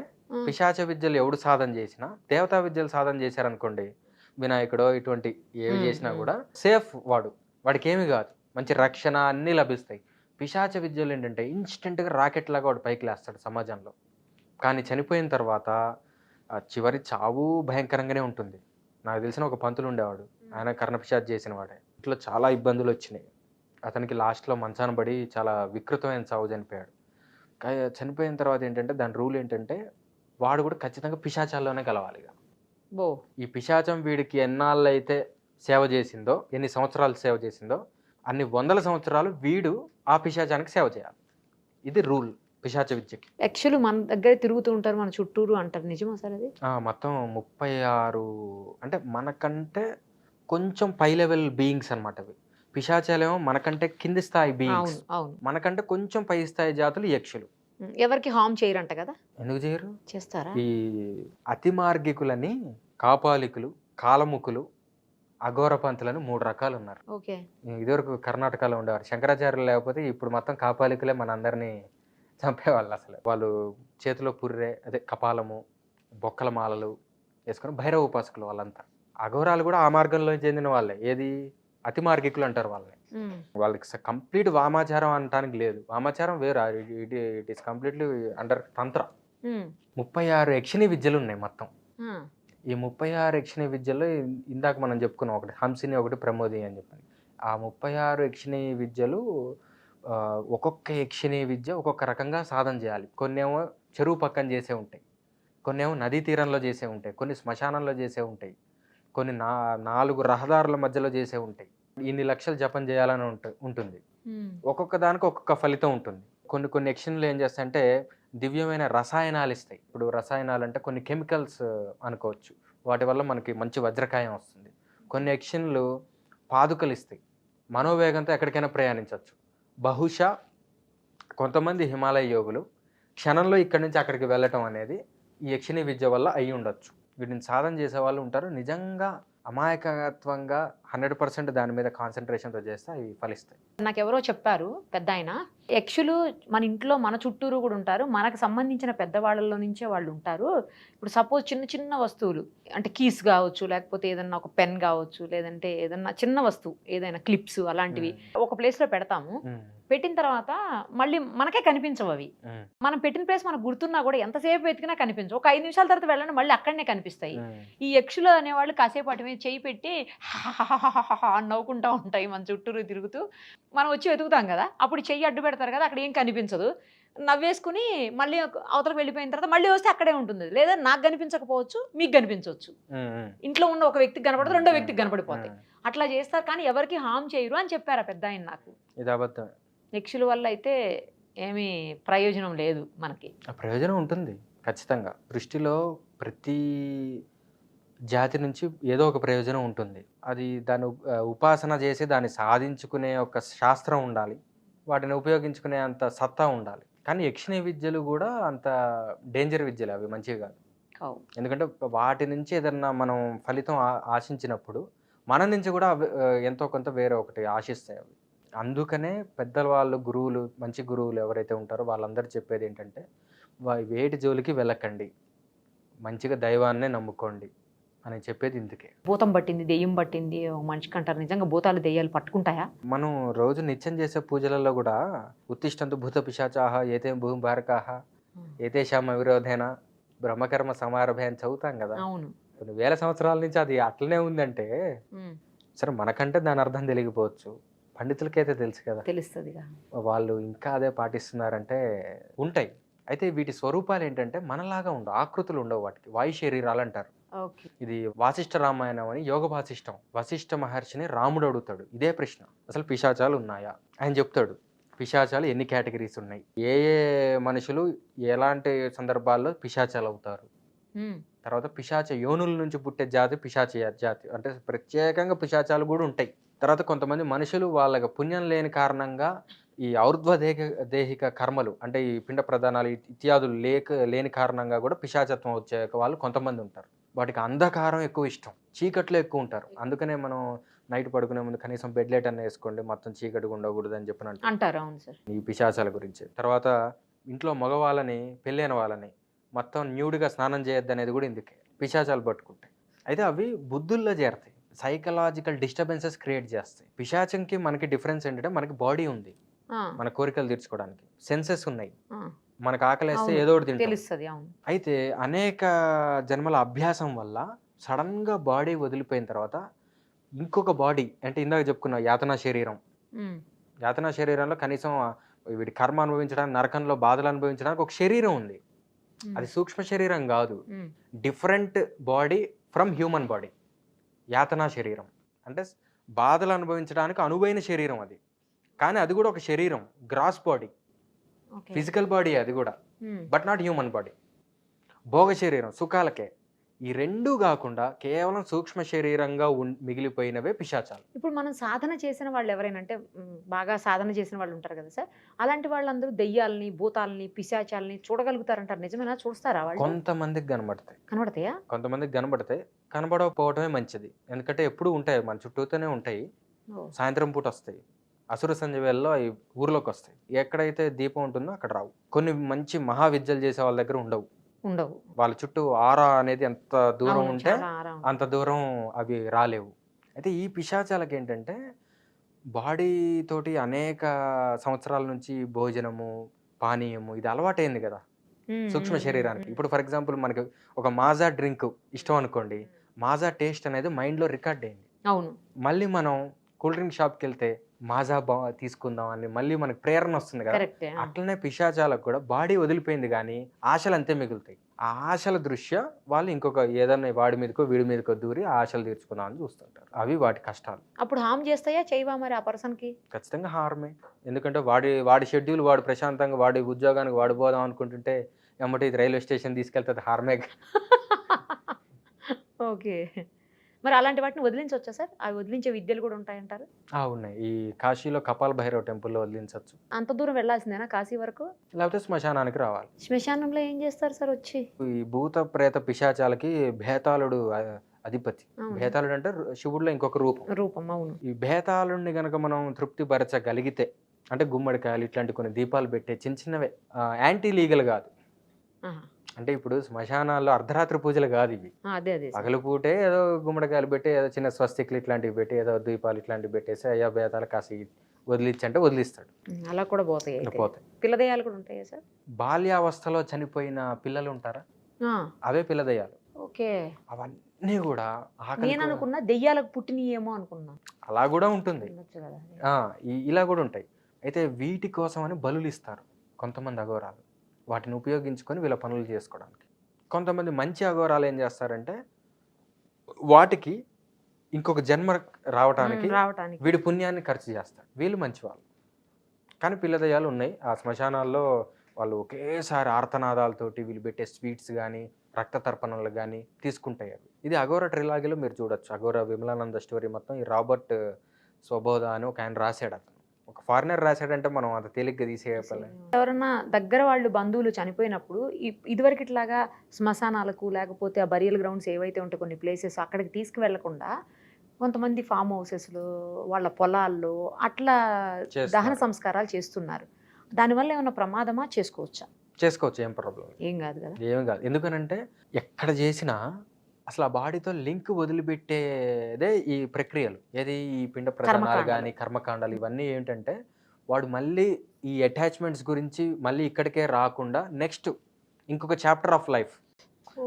పిశాచ విద్యలు ఎవడు సాధన చేసినా, దేవతా విద్యలు సాధన చేశారనుకోండి, వినాయకుడో ఇటువంటి ఏవి చేసినా కూడా సేఫ్, వాడికి ఏమి కాదు, మంచి రక్షణ అన్నీ లభిస్తాయి. పిశాచ విద్యలు ఏంటంటే ఇన్స్టెంట్గా రాకెట్ లాగా వాడు పైకి లేస్తాడు సమాజంలో. కానీ చనిపోయిన తర్వాత చివరి చావు భయంకరంగానే ఉంటుంది. నాకు తెలిసిన ఒక పంతులు ఉండేవాడు, ఆయన కర్ణపిశాచ్ చేసిన వాడే. ఇట్లా చాలా ఇబ్బందులు వచ్చినాయి. అతనికి లాస్ట్లో మంచాన పడి చాలా వికృతమైన చావు చనిపోయాడు. చనిపోయిన తర్వాత ఏంటంటే దాని రూల్ ఏంటంటే, వాడు కూడా ఖచ్చితంగా పిశాచాల్లోనే కలవాలి. ఈ పిశాచం వీడికి ఎన్నాళ్ళు అయితే సేవ చేసిందో, ఎన్ని సంవత్సరాలు సేవ చేసిందో, అన్ని వందల సంవత్సరాలు వీడు ఆ పిశాచానికి సేవ చేయాలి. ఇది రూల్ పిశాచ విద్యకి. యాక్చువల్లీ మన దగ్గర తిరుగుతూ ఉంటారు, మన చుట్టూరు అంటారు, నిజమా సార్ అది? మొత్తం 36 అంటే మనకంటే కొంచెం పై లెవెల్ బీయింగ్స్ అనమాట అవి. పిశాచాలేమో మనకంటే కింది స్థాయి బీయింగ్స్, మనకంటే కొంచెం పై స్థాయి జాతులు యక్షులు. ఎవరికి హార్మ్ చేయరంట కదా? ఎందుకు చేయరు? చేస్తారా? ఈ అతి మార్గికులని, కాపాలికులు, కాలముకులు, అఘోర పంతులని 3 రకాలు ఉన్నారు. ఇదివరకు కర్ణాటకలో ఉండేవారు. శంకరాచార్యులు లేకపోతే ఇప్పుడు మొత్తం కాపాలికులే మన అందరినీ చంపేవాళ్ళు. అసలు వాళ్ళు చేతిలో పుర్రె, అదే కపాలము, బొక్కల మాలలు వేసుకొని భైరవ ఉపాసకులు వాళ్ళంతా. అఘోరాలు కూడా ఆ మార్గంలో చెందిన వాళ్ళే. ఏది అతి మార్గికులు అంటారు వాళ్ళని. వాళ్ళకి కంప్లీట్ వామాచారం అనటానికి లేదు, వామాచారం వేరు, ఇట్ ఈస్ కంప్లీట్లీ అండర్ తంత్ర. 36 యక్షిణీ విద్యలు ఉన్నాయి మొత్తం. ఈ 36 యక్షిణీ విద్యల్లో ఇందాక మనం చెప్పుకున్నాం, ఒకటి హంసిని, ఒకటి ప్రమోది అని చెప్పని. ఆ 36 యక్షిణీ విద్యలు ఒక్కొక్క యక్షిణీ విద్య ఒక్కొక్క రకంగా సాధన చేయాలి. కొన్నేమో చెరువు పక్కన చేసే ఉంటాయి, కొన్నేమో నదీ తీరంలో చేసే ఉంటాయి, కొన్ని శ్మశానంలో చేసే ఉంటాయి, కొన్ని 4 రహదారుల మధ్యలో చేసే ఉంటాయి. ఇన్ని లక్షలు జపం చేయాలని ఉంటుంది. ఒక్కొక్క దానికి ఒక్కొక్క ఫలితం ఉంటుంది. కొన్ని కొన్ని యక్షిణులు ఏం చేస్తాయంటే దివ్యమైన రసాయనాలు ఇస్తాయి. ఇప్పుడు రసాయనాలు అంటే కొన్ని కెమికల్స్ అనుకోవచ్చు. వాటి వల్ల మనకి మంచి వజ్రకాయం వస్తుంది. కొన్ని యక్షిణులు పాదుకలు ఇస్తాయి. మనోవేగంతో ఎక్కడికైనా ప్రయాణించవచ్చు. బహుశా కొంతమంది హిమాలయ యోగులు క్షణంలో ఇక్కడి నుంచి అక్కడికి వెళ్ళటం అనేది ఈ యక్షిణీ విద్య వల్ల అయి ఉండొచ్చు. వీటిని సాధన చేసే వాళ్ళు ఉంటారు. నిజంగా అమాయకత్వంగా 100% దాని మీద కాన్సన్ట్రేషన్తో చేస్తే అవి ఫలిస్తాయి. నాకెవరో చెప్పారు పెద్ద ఆయన, యక్షులు మన ఇంట్లో మన చుట్టూరు కూడా ఉంటారు, మనకు సంబంధించిన పెద్దవాళ్ళలో నుంచే వాళ్ళు ఉంటారు. ఇప్పుడు సపోజ్ చిన్న చిన్న వస్తువులు అంటే కీస్ కావచ్చు, లేకపోతే ఏదన్నా ఒక పెన్ కావచ్చు, లేదంటే ఏదన్నా చిన్న వస్తువు ఏదైనా క్లిప్స్ అలాంటివి ఒక ప్లేస్లో పెడతాము. పెట్టిన తర్వాత మళ్ళీ మనకే కనిపించవు అవి. మనం పెట్టిన ప్లేస్ మనకు గుర్తున్నా కూడా ఎంతసేపు వెతికినా కనిపించవు. ఒక 5 నిమిషాల తర్వాత వెళ్ళండి మళ్ళీ అక్కడనే కనిపిస్తాయి. ఈ యక్షులు అనేవాళ్ళు కాసేపు అటు మీద చేయి పెట్టి అని నవ్వుకుంటూ ఉంటాయి మన చుట్టూరు తిరుగుతూ. మనం వచ్చి వెతుకుతాం కదా, అప్పుడు చెయ్యి అడ్డు పెడతారు కదా, అక్కడ ఏం కనిపించదు. నవ్వేసుకుని మళ్ళీ అవతలకు వెళ్ళిపోయిన తర్వాత మళ్ళీ వస్తే అక్కడే ఉంటుంది. లేదా నాకు కనిపించకపోవచ్చు, మీకు కనిపించవచ్చు. ఇంట్లో ఉన్న ఒక వ్యక్తికి కనపడదు, రెండో వ్యక్తికి కనపడిపోతాయి. అట్లా చేస్తారు కానీ ఎవరికి హామ్ చేయరు అని చెప్పారు పెద్ద ఆయన నాకు. ఇది అబద్ధం. యక్షుల వల్ల అయితే ఏమీ ప్రయోజనం లేదు మనకి. ప్రయోజనం ఉంటుంది ఖచ్చితంగా. సృష్టిలో ప్రతి జాతి నుంచి ఏదో ఒక ప్రయోజనం ఉంటుంది. అది దాన్ని ఉపాసన చేసి దాన్ని సాధించుకునే ఒక శాస్త్రం ఉండాలి, వాటిని ఉపయోగించుకునే అంత సత్తా ఉండాలి. కానీ యక్షిణీ విద్యలు కూడా అంత డేంజర్ విద్యలు, అవి మంచివి కాదు. ఎందుకంటే వాటి నుంచి ఏదన్నా మనం ఫలితం ఆశించినప్పుడు మన నుంచి కూడా ఎంతో కొంత వేరే ఒకటి ఆశిస్తాయి అవి. అందుకనే పెద్దవాళ్ళు, గురువులు, మంచి గురువులు ఎవరైతే ఉంటారో వాళ్ళందరూ చెప్పేది ఏంటంటే వేటి జోలికి వెళ్ళకండి, మంచిగా దైవాన్నే నమ్ముకోండి అని చెప్పేది ఇందుకే. భూతం పట్టింది, దెయ్యం పట్టింది మనిషికి అంటారు. నిజంగా భూతాలు దెయ్యాలు పట్టుకుంటాయా? మనం రోజు నిత్యం చేసే పూజలలో కూడా ఉత్తిష్టంతు భూత పిశాచాహ ఏతే భూమి భారకాహ ఏతేషామ విరోధేన బ్రహ్మకర్మ సమారభే అని చదువుతాం కదా. అవును. కొన్ని వేల సంవత్సరాల నుంచి అది అట్లనే ఉందంటే సరే మనకంటే దాని అర్థం తెలియకపోవచ్చు, పండితులకైతే తెలుసు కదా, తెలుస్తుంది. వాళ్ళు ఇంకా అదే పాటిస్తున్నారంటే ఉంటాయి. అయితే వీటి స్వరూపాలు ఏంటంటే మనలాగా ఉండవు, ఆకృతులు ఉండవు, వాటికి వాయు శరీరాలు అంటారు. ఇది వాసిష్ఠ రామాయణం అని యోగ వాసిష్టం. వశిష్ఠ మహర్షిని రాముడు అడుగుతాడు ఇదే ప్రశ్న, అసలు పిశాచాలు ఉన్నాయా? ఆయన చెప్తాడు పిశాచాలు ఎన్ని కేటగిరీస్ ఉన్నాయి, ఏ ఏ మనుషులు ఎలాంటి సందర్భాల్లో పిశాచాలు అవుతారు, తర్వాత పిశాచ యోనుల నుంచి పుట్టే జాతి పిశాచ జాతి, అంటే ప్రత్యేకంగా పిశాచాలు కూడా ఉంటాయి. తర్వాత కొంతమంది మనుషులు వాళ్ళకి పుణ్యం లేని కారణంగా ఈ ఔర్ధ్వ దేహిక కర్మలు అంటే ఈ పిండ ప్రధానాలు ఇత్యాదులు లేని కారణంగా కూడా పిశాచత్వం వచ్చే వాళ్ళు కొంతమంది ఉంటారు. వాటికి అంధకారం ఎక్కువ ఇష్టం, చీకట్లో ఎక్కువ ఉంటారు. అందుకనే మనం నైట్ పడుకునే ముందు కనీసం బెడ్ లైట్ అన్న వేసుకోండి, మొత్తం చీకటిగా ఉండకూడదు అని చెప్పిన అంటారు. అవును సార్. ఈ పిశాచాల గురించి. తర్వాత ఇంట్లో మగవాళ్ళని, పెళ్ళైన వాళ్ళని మొత్తం న్యూడ్గా స్నానం చేయొద్దు అనేది కూడా ఇందుకే, పిశాచాలు పట్టుకుంటాయి. అయితే అవి బుద్ధుల్లో చేరతాయి, సైకలాజికల్ డిస్టర్బెన్సెస్ క్రియేట్ చేస్తాయి. పిశాచంకి మనకి డిఫరెన్స్ ఏంటంటే మనకి బాడీ ఉంది, మన కోరికలు తీర్చుకోవడానికి సెన్సెస్ ఉన్నాయి, మనకు ఆకలిస్తే ఏదో ఒకటి తింటాం. అయితే అనేక జన్మల అభ్యాసం వల్ల సడన్ గా బాడీ వదిలిపోయిన తర్వాత ఇంకొక బాడీ, అంటే ఇందాక చెప్పుకున్న యాతనా శరీరం, యాతనా శరీరంలో కనీసం వీడి కర్మ అనుభవించడానికి, నరకంలో బాధలు అనుభవించడానికి ఒక శరీరం ఉంది. అది సూక్ష్మ శరీరం కాదు, different body from human body. యాతనా శరీరం అంటే బాధలు అనుభవించడానికి అనువైన శరీరం అది, కానీ అది కూడా ఒక శరీరం, గ్రాస్ బాడీ, ఫిజికల్ బాడీ అది కూడా, బట్ నాట్ హ్యూమన్ బాడీ. భోగ శరీరం సుఖాలకే. ఈ రెండూ కాకుండా కేవలం సూక్ష్మ శరీరంగా మిగిలిపోయినవే పిశాచాలు. ఇప్పుడు మనం సాధన చేసిన వాళ్ళు ఎవరైనా, అంటే బాగా సాధన చేసిన వాళ్ళు ఉంటారు కదా సార్, అలాంటి వాళ్ళందరూ దెయ్యాలని, భూతాలని, పిశాచాలని చూడగలుగుతారంటారు. నిజమేనా? చూస్తారా వాళ్ళు? కొంతమందికి కనబడతాయి. కనబడతాయా? కొంతమందికి కనబడతాయి. కనబడకపోవటమే మంచిది, ఎందుకంటే ఎప్పుడు ఉంటాయి, మన చుట్టూతోనే ఉంటాయి. సాయంత్రం పూట వస్తాయి, అసుర సంధ్య వేళలో అవి ఊర్లోకి వస్తాయి. ఎక్కడైతే దీపం ఉంటుందో అక్కడ రావు. కొన్ని మంచి మహావిద్యలు చేసే వాళ్ళ దగ్గర ఉండవు. వాళ్ళ చుట్టూ ఆరా అనేది ఎంత దూరం ఉంటే అంత దూరం అవి రాలేవు. అయితే ఈ పిశాచాలకి ఏంటంటే బాడీ తోటి అనేక సంవత్సరాల నుంచి భోజనము, పానీయము ఇది అలవాటైంది కదా సూక్ష్మ శరీరానికి. ఇప్పుడు ఫర్ ఎగ్జాంపుల్ మనకి ఒక మాజా డ్రింక్ ఇష్టం అనుకోండి, మాజా టేస్ట్ అనేది మైండ్లో రికార్డ్ అయింది. అవును. మళ్ళీ మనం కూల్ డ్రింక్ షాప్కి వెళ్తే మాజా తీసుకుందాం అని మళ్ళీ మనకు ప్రేరణ వస్తుంది కదా. కరెక్ట్. అట్లనే పిశాచాలకు కూడా బాడీ వదిలిపోయింది కానీ ఆశలు అంతే మిగులుతాయి. ఆ ఆశల దృష్ట్యా వాళ్ళు ఇంకొక ఏదన్నా వాడి మీదకో వీడి మీదకో దూరి ఆ ఆశలు తీర్చుకుందామని చూస్తుంటారు. అవి వాటి కష్టాలు. అప్పుడు హామ్ చేస్తాయా చేయవా మరి ఆ పర్సన్కి? ఖచ్చితంగా హారమే. ఎందుకంటే వాడి షెడ్యూల్ వాడు ప్రశాంతంగా వాడి ఉద్యోగానికి వాడు పోదాం అనుకుంటుంటే ఎమ్మటి ఇది రైల్వే స్టేషన్ తీసుకెళ్తుంది హారమే. ఓకే. మరి అలాంటి వాటిని వదిలించవచ్చా సార్? అవి వదిలించే విద్యలు కూడా ఉంటాయంటారు? ఉన్నాయి. ఈ కాశీలో కపాల్ భైరవ్ టెంపుల్లో వదిలించవచ్చు. అంత దూరం వెళ్ళాల్సిందేనా కాశీ వరకు? లేకపోతే శ్మశానానికి రావాలి. శ్మశానంలో ఏం చేస్తారు సార్ వచ్చి? ఈ భూత ప్రేత పిశాచాలకి భేతాళుడు అధిపతి. భేతాళుడు అంటే శివుడిలో ఇంకొక రూపం. అవును. ఈ భేతాళుడిని గనక మనం తృప్తిపరచగలిగితే, అంటే గుమ్మడికాయలు ఇట్లాంటి కొన్ని దీపాలు పెట్టే చిన్నవే, యాంటీ లీగల్ కాదు. అంటే ఇప్పుడు శ్మశానాల్లో అర్ధరాత్రి పూజలు కాదు ఇవి. పగలు పూటే ఏదో గుమ్మడికాయలు పెట్టి ఏదో చిన్న స్వస్తికులు ఇట్లాంటివి పెట్టి ఏదో దీపాలు ఇట్లాంటివి పెట్టేసి అయ్యా భేతాలు కాసి వదిలించి అంటే వదిలిస్తాడు. అలా కూడా పోతాయి. పిల్లదయాలు కూడా ఉంటాయా సార్? బాల్యావస్థలో చనిపోయిన పిల్లలు ఉంటారా, అవే పిల్లదయాలు. ఓకే. అవన్నీ కూడా నేను అనుకున్నా దెయ్యాలకు పుట్టినయేమో అనుకున్నా. అలా కూడా ఉంటుంది. ఇలా కూడా ఉంటాయి. అయితే వీటి కోసం అని బలులు ఇస్తారు కొంతమంది అఘోరాలు. వాటిని ఉపయోగించుకొని వీళ్ళ పనులు చేసుకోవడానికి. కొంతమంది మంచి అఘోరాలు ఏం చేస్తారంటే వాటికి ఇంకొక జన్మ రావటానికి వీడి పుణ్యాన్ని ఖర్చు చేస్తారు. వీళ్ళు మంచి వాళ్ళు. కానీ పిల్లదయాలు ఉన్నాయి ఆ శ్మశానాల్లో. వాళ్ళు ఒకేసారి ఆర్తనాదాలతోటి వీళ్ళు పెట్టే స్వీట్స్ కానీ రక్త తర్పణలు కానీ తీసుకుంటాయి. అవి ఇది అఘోర ట్రిలాగీలో మీరు చూడొచ్చు. అఘోర విమలానంద స్టోరీ మొత్తం ఈ రాబర్ట్ స్వబోధ అని ఒక ఆయన రాశాడు. అతను ఒక ఫారినర్ రాశాడంటే మనం అంత తేలిగ్గా తీసేయాలి. ఎవరన్నా దగ్గర వాళ్ళు బంధువులు చనిపోయినప్పుడు ఇదివరకు ఇట్లాగా శ్మశానాలకు లేకపోతే ఆ బరియల్ గ్రౌండ్స్ ఏవైతే ఉంటాయి కొన్ని ప్లేసెస్ అక్కడికి తీసుకువెళ్లకుండా కొంతమంది ఫామ్ హౌసెస్లో వాళ్ళ పొలాల్లో అట్లా దహన సంస్కారాలు చేస్తున్నారు. దానివల్ల ఏమైనా ప్రమాదమా? చేసుకోవచ్చు. ఏం ప్రాబ్లం ఏం కాదు కదా. ఏం కాదు. ఎందుకనంటే ఎక్కడ చేసినా అసలు ఆ బాడీతో లింక్ వదిలిపెట్టేదే ఈ ప్రక్రియలు. ఏది ఈ పిండ ప్రధానాలు కానీ కర్మకాండాలు ఇవన్నీ ఏంటంటే వాడు మళ్ళీ ఈ అటాచ్మెంట్స్ గురించి మళ్ళీ ఇక్కడికే రాకుండా నెక్స్ట్ ఇంకొక చాప్టర్ ఆఫ్ లైఫ్.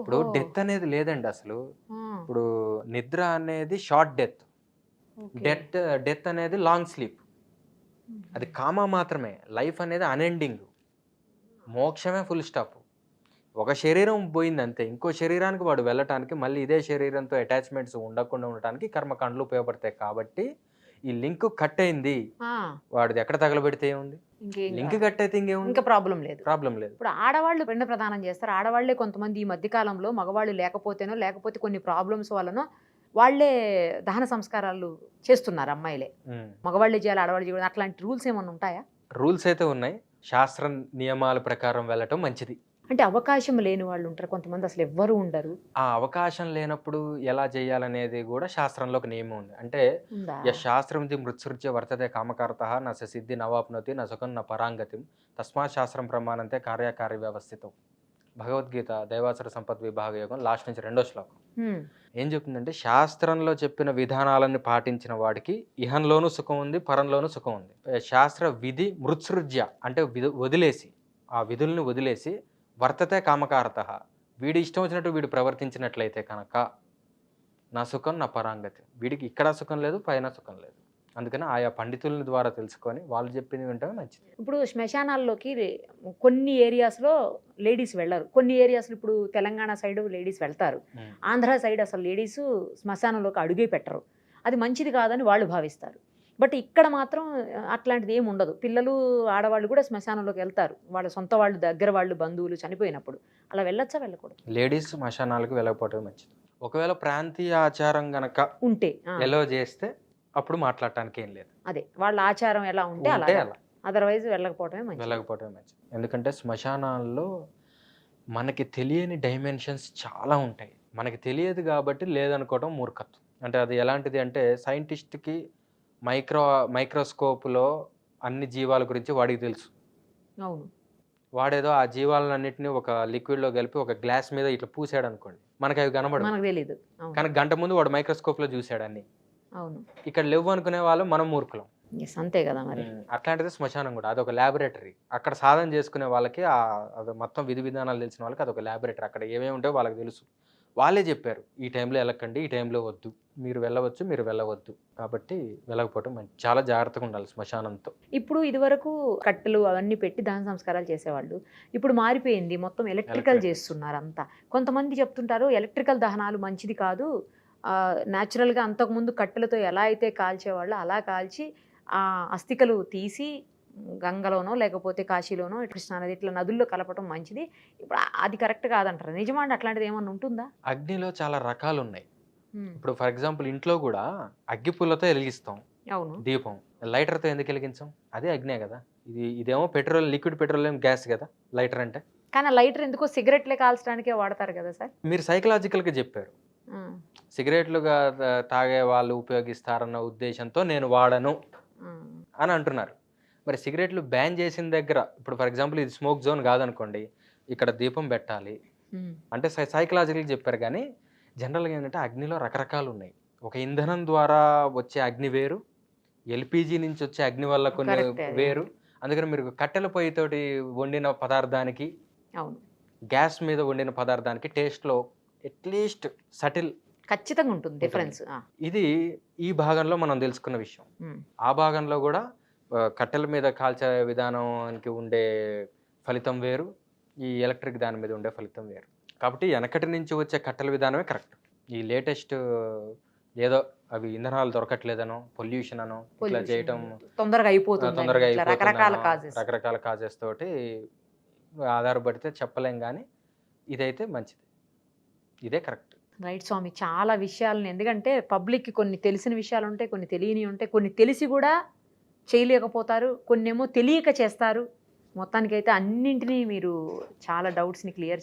ఇప్పుడు డెత్ అనేది లేదండి అసలు. ఇప్పుడు నిద్ర అనేది షార్ట్ డెత్ అనేది లాంగ్ స్లీప్. అది కామా మాత్రమే. లైఫ్ అనేది అన్ఎండింగ్. మోక్షమే ఫుల్ స్టాప్. ఒక శరీరం పోయింది అంతే. ఇంకో శరీరానికి వాడు వెళ్ళటానికి మళ్ళీ ఇదే శరీరంతో అటాచ్మెంట్స్ ఉండకుండా ఉండటానికి కర్మకాండలు ఉపయోగపడతాయి. కాబట్టి ఈ లింక్ కట్ అయింది, వాడిది ఎక్కడ తగలబెడితే ఏముంది? లింక్ కట్ అయితే ఇంకేముంది? ఇంకా ప్రాబ్లం లేదు. ఇప్పుడు ఆడవాళ్ళు పిండ ప్రదానం చేస్తారు. ఆడవాళ్లే కొంతమంది ఈ మధ్య కాలంలో మగవాళ్ళు లేకపోతే కొన్ని ప్రాబ్లమ్స్ వలన వాళ్లే దహన సంస్కారాలు చేస్తున్నారు. అమ్మాయిలే మగవాళ్ళే చేయాలి, ఆడవాళ్ళు చేయాలి. అట్లాంటి రూల్స్ ఏమైనా ఉంటాయా? రూల్స్ అయితే ఉన్నాయి. శాస్త్ర నియమాల ప్రకారం వెళ్ళటం మంచిది. అంటే అవకాశం లేని వాళ్ళు ఉంటారు కొంతమంది, అసలు ఎవ్వరు ఉండరు. ఆ అవకాశం లేనప్పుడు ఎలా చేయాలనేది కూడా శాస్త్రంలో ఒక నియమం ఉంది. అంటే శాస్త్రం మృత్సృజ్య వర్తతే కామకారత నా సిద్ధి నవాప్నోతి నా సుఖం నా పరాంగతిం తస్మాత్ శాస్త్రం ప్రమాణంతే కార్యకార్య వ్యవస్థితం. భగవద్గీత దైవాసుర సంపత్ విభాగ యోగం లాస్ట్ నుంచి 2వ శ్లోకం ఏం చెప్తుందంటే శాస్త్రంలో చెప్పిన విధానాలను పాటించిన వాడికి ఇహంలోనూ సుఖం ఉంది, పరంలోనూ సుఖం ఉంది. శాస్త్ర విధి మృత్సృజ్య అంటే వదిలేసి ఆ విధుల్ని వదిలేసి వర్తతే కామకారత వీడి ఇష్టం వచ్చినట్టు వీడు ప్రవర్తించినట్లయితే కనుక నా సుఖం నా పరాంగతి. వీడికి ఇక్కడ సుఖం లేదు, పైన సుఖం లేదు. అందుకని ఆయా పండితుల ద్వారా తెలుసుకొని వాళ్ళు చెప్పింది వింటమే మంచిది. ఇప్పుడు శ్మశానాల్లోకి కొన్ని ఏరియాస్లో లేడీస్ వెళ్ళరు, కొన్ని ఏరియాస్లో ఇప్పుడు తెలంగాణ సైడ్ లేడీస్ వెళ్తారు, ఆంధ్ర సైడ్ అసలు లేడీస్ శ్మశానంలోకి అడుగే పెట్టరు. అది మంచిది కాదని వాళ్ళు భావిస్తారు. బట్ ఇక్కడ మాత్రం అట్లాంటిది ఏమి ఉండదు. పిల్లలు ఆడవాళ్ళు కూడా శ్మశానంలోకి వెళ్తారు, వాళ్ళ సొంత వాళ్ళు దగ్గర వాళ్ళు బంధువులు చనిపోయినప్పుడు. అలా వెళ్ళొచ్చా వెళ్ళకూడదు? లేడీస్ శ్మశానాలకు వెళ్ళకపోవడం మంచిది. ఒకవేళ ప్రాంతీయ ఆచారం గనక ఉంటే ఎలా చేస్తే అప్పుడు మాట్లాడటానికి ఏం లేదు. అదే వాళ్ళ ఆచారం ఎలా ఉంటే అలా, అదర్వైజ్ వెళ్ళకపోవడమే మంచిది. ఎందుకంటే శ్మశానాల్లో మనకి తెలియని డైమెన్షన్స్ చాలా ఉంటాయి. మనకి తెలియదు కాబట్టి లేదనుకోవడం మూర్ఖత్వం. అంటే అది ఎలాంటిది అంటే సైంటిస్ట్కి మైక్రోస్కోప్లో అన్ని జీవాల గురించి వాడికి తెలుసు. అవును. వాడేదో ఆ జీవాలన్నింటినీ ఒక లిక్విడ్లో కలిపి ఒక గ్లాస్ మీద ఇట్లా పూసాడు అనుకోండి, మనకి అవి కనబడదు, మనకు తెలియదు. కానీ గంట ముందు వాడు మైక్రోస్కోప్లో చూసాడు అన్ని. అవును. ఇక్కడ లేవు అనుకునే వాళ్ళు మనం మూర్ఖులం. అంతే కదా మరి. అట్లాంటిది శ్మశానం కూడా అదొక ల్యాబొరేటరీ. అక్కడ సాధన చేసుకునే వాళ్ళకి అది మొత్తం విధి విధానాలు తెలిసిన వాళ్ళకి అదొక ల్యాబొరేటరీ. అక్కడ ఏమేమి ఉంటాయో వాళ్ళకి తెలుసు. వాళ్ళే చెప్పారు ఈ టైంలో వెళ్ళకండి, ఈ టైంలో వద్దు. మీరు వెళ్ళవచ్చు, మీరు వెళ్ళవద్దు. కాబట్టి వెళ్ళకపోవటం మంచిది. చాలా జాగ్రత్తగా ఉండాలి శ్మశానంతో. ఇప్పుడు ఇదివరకు కట్టెలు అవన్నీ పెట్టి దహన సంస్కారాలు చేసేవాళ్ళు. ఇప్పుడు మారిపోయింది. మొత్తం ఎలక్ట్రికల్ ఎలక్ట్రికల్. చేస్తున్నారు అంతా. కొంతమంది చెప్తుంటారు ఎలక్ట్రికల్ దహనాలు మంచిది కాదు. న్యాచురల్‌గా అంతకుముందు కట్టెలతో ఎలా అయితే కాల్చేవాళ్ళో అలా కాల్చి అస్థికలు తీసి గంగలోనో లేకపోతే కాశీలోనో కృష్ణానది ఇట్లా నదుల్లో కలపటం మంచిది. ఇప్పుడు అది కరెక్ట్ కాదంటారు. నిజమా అండి? అట్లాంటిది ఏమన్నా ఉంటుందా? అగ్నిలో చాలా రకాలున్నాయి. హ్మ్. ఇప్పుడు ఫర్ ఎగ్జాంపుల్ ఇంట్లో కూడా అగ్గిపుల్లతో వెలిగిస్తాం అవును. దీపం. లైటర్‌తో ఎందుకు వెలిగించం? అదే అగ్నే కదా! ఇదేమో పెట్రోల్, లిక్విడ్ పెట్రోలియం గ్యాస్ కదా లైటర్ అంటే. కానీ ఆ లైటర్ ఎందుకో సిగరెట్లే కాల్చడానికే వాడతారు కదా సార్? మీరు సైకలాజికల్‌గా చెప్పారు. హ్మ్. సిగరెట్లుగా తాగే వాళ్ళు ఉపయోగిస్తారన్న ఉద్దేశంతో నేను వాడను హ్మ్. అని అంటున్నారు. మరి సిగరెట్లు బ్యాన్ చేసిన దగ్గర ఇప్పుడు ఫర్ ఎగ్జాంపుల్ ఇది స్మోక్ జోన్ కాదనుకోండి. ఇక్కడ దీపం పెట్టాలి. హ్మ్. అంటే సైకలాజికల్‌గా చెప్పారు గానీ, జనరల్‌గా ఏంటంటే అగ్నిలో రకరకాలున్నాయి. ఒక ఇంధనం ద్వారా వచ్చే అగ్ని వేరు. ఎల్‌పీజీ నుంచి వచ్చే అగ్ని వల్ల కొన్ని కరెక్టే అది. వేరు. అందుకని మీరు కట్టెల పొయ్యితోటి వండిన పదార్థానికి, అవును. గ్యాస్ మీద వండిన పదార్థానికి టేస్ట్‌లో అట్‌లీస్ట్ సటిల్ ఖచ్చితంగా ఉంటుంది డిఫరెన్స్. ఇది ఈ భాగంలో మనం తెలుసుకున్న విషయం. హ్మ్. ఆ భాగంలో గూడా కట్టెల మీద కాల్చే విధానానికి ఉండే ఫలితం వేరు. ఈ ఎలక్ట్రిక్ దాని మీద ఉండే ఫలితం వేరు. కాబట్టి ఎనకటి నుంచి వచ్చే కట్టెల విధానమే కరెక్ట్. ఈ లేటెస్ట్ ఏదో అవి ఇంధనాలు దొరకట్లేదనో, పొల్యూషన్ అనో ఇట్లా చేయటం తొందరగా అయిపోతుంది. తొందరగా ఇట్లా రకరకాల అయిపోతుందనో, కాజెస్. రకరకాల కాజెస్ తోటి ఆధారపడితే చెప్పలేం గానీ, ఇదైతే మంచిది. ఇదే కరెక్ట్. రైట్ స్వామి. చాలా విషయాలను ఎందుకంటే పబ్లిక్‌కి కొన్ని తెలిసిన విషయాలు ఉంటాయి, కొన్ని తెలియనివి ఉంటాయి, కొన్ని తెలిసి కూడా చేయలేకపోతారు, కొన్నేమో తెలియక చేస్తారు. మొత్తానికైతే అన్నింటినీ మీరు చాలా డౌట్స్‌ని క్లియర్